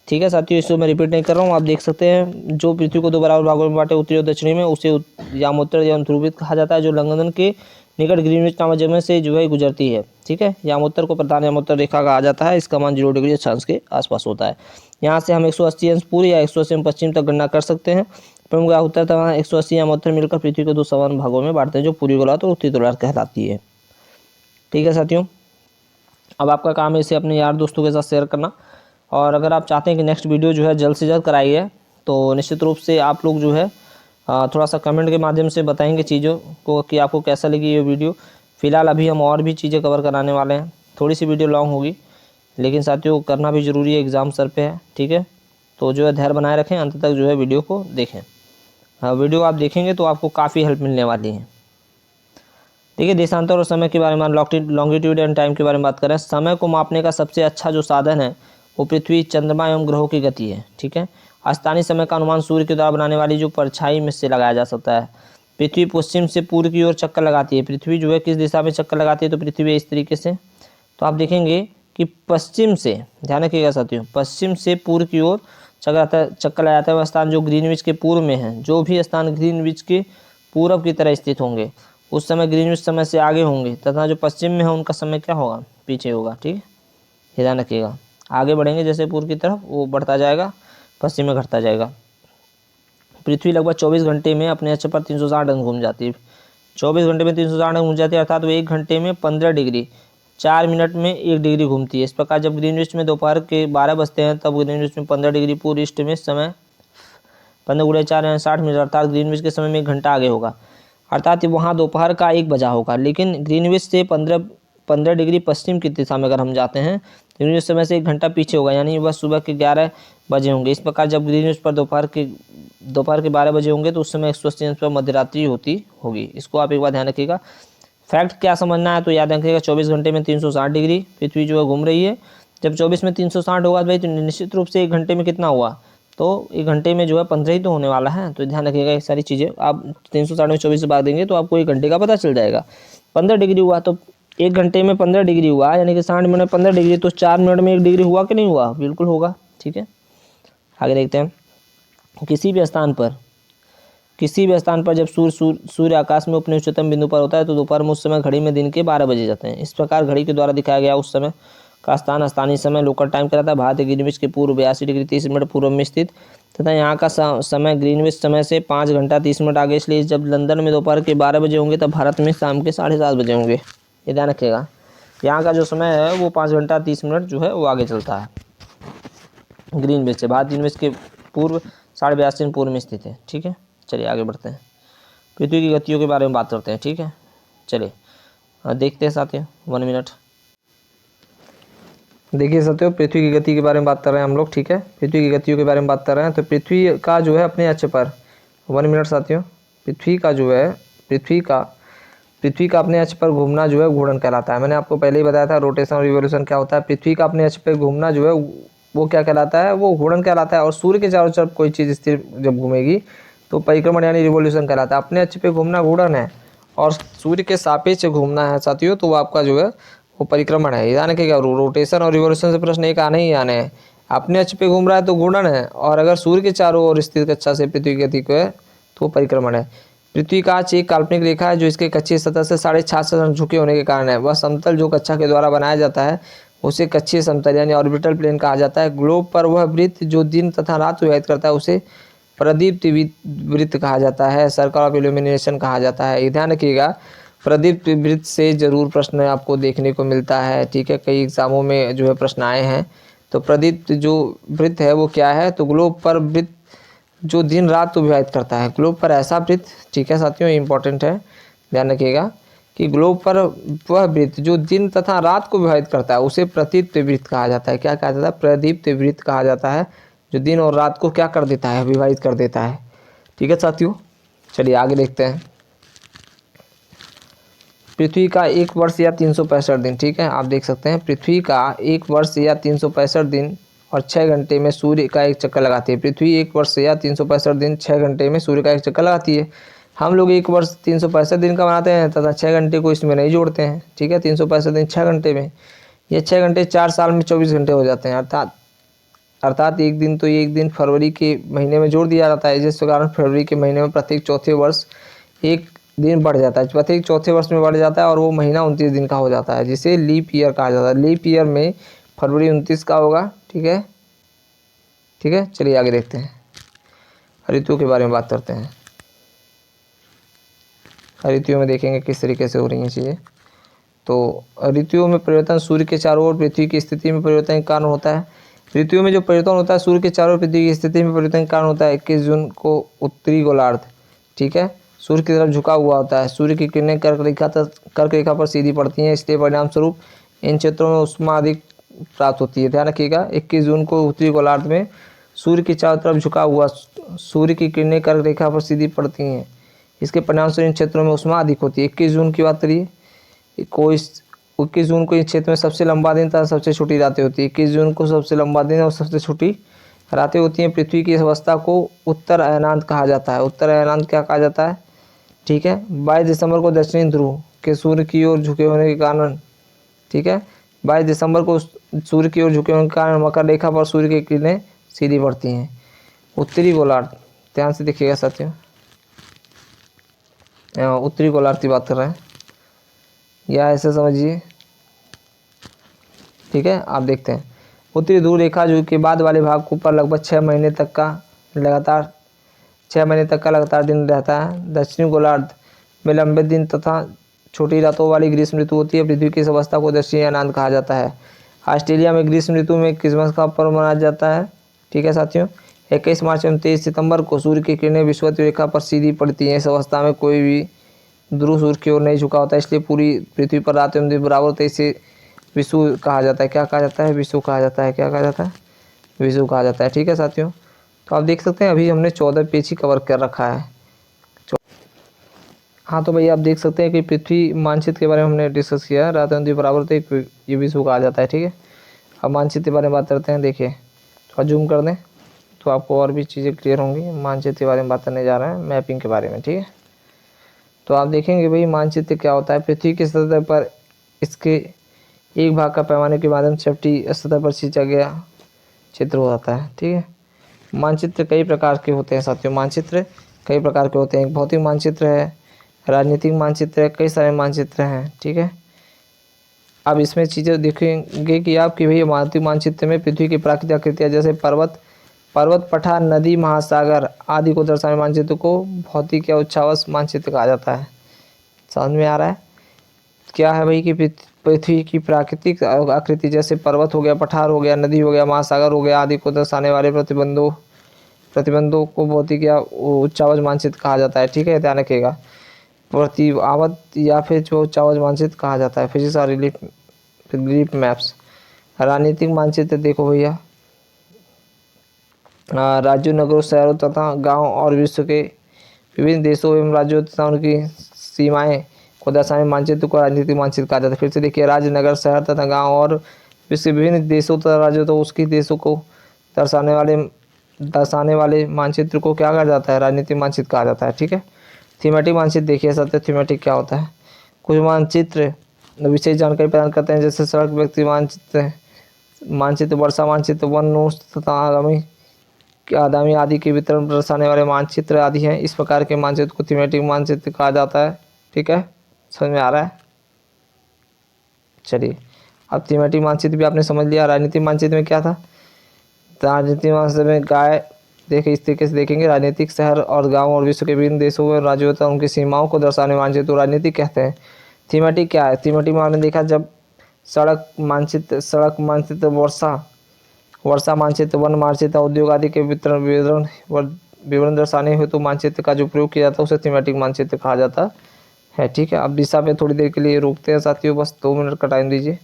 ठीक है साथियों, इसको मैं रिपीट नहीं कर रहा हूँ, आप देख सकते हैं जो पृथ्वी को 2 बराबर भागों में बांटे उत्तरी और दक्षिणी में, उसे यामोत्तर एवं ध्रुववृत्त कहा जाता है। जो लंदन के निकट ग्रीनविच नामक जगह से जो है गुजरती है। ठीक है, यामोत्तर को प्रधान यामोत्तर रेखा कहा जाता है। इसका मान 0 डिग्री अक्षांश के आसपास होता है। यहाँ से हम 180 अंश पूर्व या 180 अंश पश्चिम तक गणना कर सकते हैं। प्रमुख उत्तर तथा 180 यामोत्तर मिलकर पृथ्वी को 2 समान भागों में बांटते हैं, जो पूर्वी गोलार्ध और उत्तरी गोलार्ध कहलाती है। ठीक है साथियों, अब आपका काम है इसे अपने यार दोस्तों के साथ शेयर करना। और अगर आप चाहते हैं कि नेक्स्ट वीडियो जो है जल्द से जल्द कराई है, तो निश्चित रूप से आप लोग जो है थोड़ा सा कमेंट के माध्यम से बताएंगे चीज़ों को कि आपको कैसा लगी ये वीडियो। फ़िलहाल अभी हम और भी चीज़ें कवर कराने वाले हैं। थोड़ी सी वीडियो लॉन्ग होगी, लेकिन साथियों करना भी ज़रूरी है, एग्ज़ाम सर पे है। ठीक है, तो जो है धैर्य बनाए रखें, अंत तक जो है वीडियो को देखें। वीडियो आप देखेंगे तो आपको काफ़ी हेल्प मिलने वाली है। देखिए, देशांतर और समय के बारे में, लॉन्गिट्यूड एंड टाइम के बारे में बात करें। समय को मापने का सबसे अच्छा जो साधन है वो पृथ्वी, चंद्रमा एवं ग्रहों की गति है। ठीक है, स्थानीय समय का अनुमान सूर्य के द्वारा बनाने वाली जो परछाई में से लगाया जा सकता है। पृथ्वी पश्चिम से पूर्व की ओर चक्कर लगाती है। पृथ्वी जो है किस दिशा में चक्कर लगाती है, तो पृथ्वी इस तरीके से, तो आप देखेंगे कि पश्चिम से, ध्यान रखिएगा साथियों, पश्चिम से पूर्व की ओर चक्कर लगाता है वह स्थान जो ग्रीनविच के पूर्व में है। जो भी स्थान ग्रीनविच के पूर्व की तरह स्थित होंगे उस समय ग्रीनविच समय से आगे होंगे, तथा जो पश्चिम में है उनका समय क्या होगा, पीछे होगा। ठीक है, ध्यान रखिएगा। आगे बढ़ेंगे जैसे पूर्व की तरफ, वो बढ़ता जाएगा, पश्चिम में घटता जाएगा। पृथ्वी लगभग 24 घंटे में अपने अक्ष पर 360 अंश घूम जाती है। 24 घंटे में 360 अंश घूम जाती है, अर्थात वो 1 घंटे में 15 डिग्री, 4 मिनट में 1 डिग्री घूमती है। इस प्रकार जब ग्रीनविच में दोपहर के 12 बजते हैं, तब ग्रीनविच में 15 डिग्री पूर्व ईस्ट में समय 15 × 4 यानी 60 मिनट, अर्थात ग्रीनविच के समय में 1 घंटा आगे होगा, अर्थात वहाँ दोपहर का 1 बजा होगा। लेकिन ग्रीनविच से 15 डिग्री पश्चिम की दिशा में अगर हम जाते हैं, ग्रीनविच समय से 1 घंटा पीछे होगा, यानी वह सुबह के 11 बजे होंगे। इस प्रकार जब ग्रीनविच पर दोपहर के 12 बजे होंगे, तो उस समय 180 अंश पर मध्यरात्रि होगी। इसको आप एक बार ध्यान रखिएगा। फैक्ट क्या समझना है तो याद रखिएगा, 24 घंटे में 360 डिग्री पृथ्वी जो है घूम रही है। जब 24 में 360 होगा भाई, तो निश्चित रूप से 1 घंटे में कितना हुआ, तो 1 घंटे में जो है 15 ही तो होने वाला है। तो ध्यान रखिएगा ये सारी चीज़ें। आप 360 में 24 से भाग देंगे तो आपको 1 घंटे का पता चल जाएगा। 15 डिग्री हुआ तो 1 घंटे में 15 डिग्री हुआ, यानी कि 60 मिनट में 15 डिग्री, तो 4 मिनट में 1 डिग्री हुआ कि नहीं हुआ, बिल्कुल होगा। ठीक है, आगे देखते हैं। किसी भी स्थान पर जब सूर्य आकाश में अपने उच्चतम बिंदु पर होता है, तो दोपहर में उस समय घड़ी में दिन के 12 बजे जाते हैं। इस प्रकार घड़ी के द्वारा दिखाया गया उस समय का स्थान स्थानीय समय लोकल टाइम कहलाता है। भारत ग्रीनविच के पूर्व 82 डिग्री 30 मिनट पूर्व में स्थित, तथा यहाँ का समय ग्रीनविच समय से 5 घंटा 30 मिनट आगे। इसलिए जब लंदन में दोपहर के 12 बजे होंगे, तब भारत में शाम के 7:30 बजे होंगे। ये ध्यान रखिएगा, यहाँ का जो समय है वो 5 घंटा 30 मिनट जो है वो आगे चलता है ग्रीनविच से। भारत ग्रीनविच के पूर्व 82.5 दिन पूर्व में स्थित है। ठीक है, चलिए आगे बढ़ते हैं। पृथ्वी की गतियों के बारे में बात करते हैं। ठीक है, चलिए देखते हैं साथियों, 1 मिनट। देखिए साथियों, पृथ्वी की गति के बारे में बात कर रहे हैं हम लोग। ठीक है, पृथ्वी की गतियों के बारे में बात कर रहे हैं। तो पृथ्वी का जो है अपने अक्ष पर, 1 मिनट साथियों, पृथ्वी का अपने अक्ष पर घूमना जो है घूर्णन कहलाता है। मैंने आपको पहले ही बताया था रोटेशन और रिवोल्यूशन क्या होता है। पृथ्वी का अपने अक्ष पर घूमना जो है वो क्या कहलाता है, वो घूर्णन कहलाता है। और सूर्य के चारों तरफ कोई चीज़ स्थिर जब घूमेगी तो परिक्रमण यानी रिवोल्यूशन कहलाता है। अपने अक्ष पे घूमना घूर्णन है, और सूर्य के सापेक्ष घूमना है साथियों, तो वो आपका जो है वो परिक्रमण है। यानी कि क्या, रोटेशन और रिवोल्यूशन से प्रश्न एक आने ही आने हैं। अपने अक्ष पे घूम रहा है तो घूर्णन है, और अगर सूर्य के चारों ओर स्थित कक्षा से पृथ्वी की गति को है तो परिक्रमण है। पृथ्वी का अक्ष एक काल्पनिक रेखा है जो इसके कक्षीय सतह से 66.5 अंश झुके होने के कारण है। वह समतल जो कक्षा के द्वारा बनाया जाता है उसे कक्षीय समतल यानी ऑर्बिटल प्लेन कहा जाता है। ग्लोब पर वह वृत्त जो दिन तथा रात व्यतीत करता है उसे प्रदीप्त वृत्त कहा जाता है, सर्कल ऑफ इल्यूमिनेशन कहा जाता है। ध्यान रखिएगा, प्रदीप्त वृत्त से जरूर प्रश्न आपको देखने को मिलता है। ठीक है, कई एग्जामों में जो है प्रश्न आए हैं। तो प्रदीप्त जो वृत्त है वो क्या है, तो ग्लोब पर वृत्त जो दिन रात तो व्यतीत करता है, ग्लोब पर ऐसा वृत्त। ठीक है साथियों, इंपॉर्टेंट है, ध्यान रखिएगा कि ग्लोब पर वह वृत्त जो दिन तथा रात को व्यतीत करता है उसे प्रदीप्त वृत्त कहा जाता है। क्या कहा जाता है, प्रदीप्त वृत्त कहा जाता है, जो दिन और रात को क्या कर देता है, विभाजित कर देता है। ठीक है साथियों, चलिए आगे देखते हैं। पृथ्वी का 1 वर्ष या 365 दिन। ठीक है, आप देख सकते हैं पृथ्वी का 1 वर्ष या 365 दिन और 6 घंटे में सूर्य का एक चक्कर लगाती है। पृथ्वी 1 वर्ष या 365 दिन 6 घंटे में सूर्य का एक चक्कर लगाती है। हम लोग 1 वर्ष 365 दिन का बनाते हैं तथा 6 घंटे को इसमें नहीं जोड़ते हैं। ठीक है, 365 दिन 6 घंटे में, ये 6 घंटे 4 साल में 24 घंटे हो जाते हैं। अर्थात एक दिन तो एक दिन फरवरी के महीने में जोड़ दिया जाता है, जिस कारण फरवरी के महीने में प्रत्येक चौथे वर्ष एक दिन बढ़ जाता है, प्रत्येक चौथे वर्ष में बढ़ जाता है और वो महीना 29 दिन का हो जाता है, जिसे लीप ईयर कहा जाता है। लीप ईयर में फरवरी 29 का होगा। ठीक है, ठीक है, चलिए आगे देखते हैं, ऋतुओं के बारे में बात करते हैं। ऋतुओं में देखेंगे किस तरीके से हो रही हैं चीज़ें। तो ऋतुओं में परिवर्तन सूर्य के चारों ओर पृथ्वी की स्थिति में परिवर्तन के कारण होता है। ऋतुओं में जो परिवर्तन होता है सूर्य के चारों ओर पृथ्वी की स्थिति में परिवर्तन के कारण होता है। 21 जून को उत्तरी गोलार्ध, ठीक है, सूर्य की तरफ झुका हुआ होता है। सूर्य की किरणें कर्क रेखा पर सीधी पड़ती हैं, इसलिए परिणाम स्वरूप इन क्षेत्रों में उष्मा अधिक प्राप्त होती है। ध्यान रखिएगा, 21 जून को उत्तरी गोलार्ध में सूर्य की चारों तरफ झुका हुआ सूर्य की किरणें कर्क रेखा पर सीधी पड़ती हैं, इसके परिणाम स्वरूप इन क्षेत्रों में उष्मा अधिक होती है। 21 जून की बात करिए, 21 जून को इस क्षेत्र में सबसे लंबा दिन तथा सबसे छोटी रातें होती है। 21 जून को सबसे लंबा दिन और सबसे छोटी रातें होती हैं। पृथ्वी की इस अवस्था को उत्तर अयनांत कहा जाता है। उत्तर अयनांत क्या कहा जाता है? ठीक है, 22 दिसंबर को दक्षिणी ध्रुव के सूर्य की ओर झुके होने के कारण, ठीक है, 22 दिसंबर को सूर्य की ओर झुके होने के कारण मकर रेखा पर सूर्य की किरणें सीधी पड़ती हैं। उत्तरी गोलार्ध, ध्यान से देखिएगा साथियों, उत्तरी गोलार्ध की बात कर रहे हैं, या ऐसे समझिए। ठीक है, आप देखते हैं उत्तरी ध्रुव रेखा जो के बाद वाले भाग को ऊपर लगभग 6 महीने तक का लगातार दिन रहता है। दक्षिणी गोलार्ध में लंबे दिन तथा छोटी रातों वाली ग्रीष्म ऋतु होती है। पृथ्वी की इस अवस्था को दक्षिणी अयनांत कहा जाता है। ऑस्ट्रेलिया में ग्रीष्म ऋतु में क्रिसमस का पर्व मनाया जाता है। ठीक है साथियों, 21 मार्च एवं 23 सितंबर को सूर्य की किरणें विषुवत रेखा पर सीधी पड़ती हैं। इस अवस्था में कोई भी ध्रुव सूर्य की ओर नहीं झुका होता, इसलिए पूरी पृथ्वी पर रात एवं दिन बराबर होते, इसे विषुव कहा जाता है। क्या कहा जाता है? विषुव कहा जाता है। क्या कहा जाता है? विषुव कहा जाता है। ठीक है साथियों, तो आप देख सकते हैं अभी हमने 14 पेज ही कवर कर रखा है। हाँ, तो भाई आप देख सकते हैं कि पृथ्वी मानचित्र के बारे में हमने डिस्कस किया। रात एवं दिन बराबर होते ये विषुव कहा जाता है। ठीक है, अब मानचित्र के बारे में बात करते हैं। देखिए, थोड़ा जूम कर दें तो आपको और भी चीज़ें क्लियर होंगी। मानचित्र के बारे में बात करने जा रहे हैं, मैपिंग के बारे में। ठीक है, तो आप देखेंगे भाई मानचित्र क्या होता है। पृथ्वी की सतह पर इसके एक भाग का पैमाने के माध्यम से चपटी सतह पर खींचा गया चित्र हो जाता है। ठीक है, मानचित्र कई प्रकार के होते हैं साथियों। मानचित्र कई प्रकार के होते हैं। एक भौतिक मानचित्र है, राजनीतिक मानचित्र है, कई सारे मानचित्र हैं। ठीक है, अब इसमें चीज़ें देखेंगे कि आपकी भाई भौतिक मानचित्र में पृथ्वी की प्राकृतिक आकृतियाँ जैसे पर्वत, पठार, नदी, महासागर आदि को दर्शाने मानचित्र को भौतिक या उच्छावस मानचित्र कहा जाता है। समझ में आ रहा है क्या है भाई कि पृथ्वी की प्राकृतिक आकृति जैसे पर्वत हो गया, पठार हो गया, नदी हो गया, महासागर हो गया आदि को दर्शाने वाले प्रतिबंधों को भौतिक या उच्चावच मानचित्र कहा जाता है। ठीक है, ध्यान रखिएगा, प्रतिआवत या फिर जो उच्चावच मानचित्र कहा जाता है। फिजिक्स और रिलीफ मैप्स। राजनीतिक मानचित्र देखो भैया, राज्यों, नगरों, शहरों तथा गांव और विश्व के विभिन्न देशों एवं राज्यों तथा उनकी सीमाएं को दर्शाने मानचित्र को राजनीतिक मानचित्र कहा जाता है। फिर से देखिए, राज्य, नगर, शहर तथा गांव और विश्व के विभिन्न देशों तथा राज्यों तो उसकी देशों को दर्शाने वाले मानचित्र को क्या कहा जाता है? राजनीतिक मानचित्र कहा जाता है। ठीक है, थीमेटिक मानचित्र देखिए सत्य, थीमेटिक क्या होता है? कुछ मानचित्र विशेष जानकारी प्रदान करते हैं, जैसे सड़क, व्यक्ति मानचित्र, वर्षा मानचित्र, वन नोट्स तथा आगामी आदि के वितरण दर्शाने वाले मानचित्र आदि हैं। इस प्रकार के मानचित्र को थीमेटिक मानचित्र कहा जाता है। ठीक है, समझ में आ रहा है? चलिए, अब थीमेटिक मानचित्र भी आपने समझ लिया। राजनीतिक मानचित्र में क्या था? राजनीतिक मानचित्र में देखिए इस तरीके से देखेंगे, राजनीतिक शहर और गांव और विश्व के विभिन्न देशों और राज्यों तथा उनकी सीमाओं को दर्शाने मानचित्र तो राजनीतिक कहते हैं। थीमेटिक क्या है? थीमेटिक में आपने देखा जब सड़क मानचित्र, वर्षा मानचित्र, वन मानचित्र, उद्योग आदि के विवरण दर्शाने हेतु मानचित्र का जो प्रयोग किया जाता है उसे थीमेटिक मानचित्र कहा जाता है। ठीक है, अब दिशा पे थोड़ी देर के लिए रोकते हैं साथियों, बस 2 मिनट का टाइम दीजिए।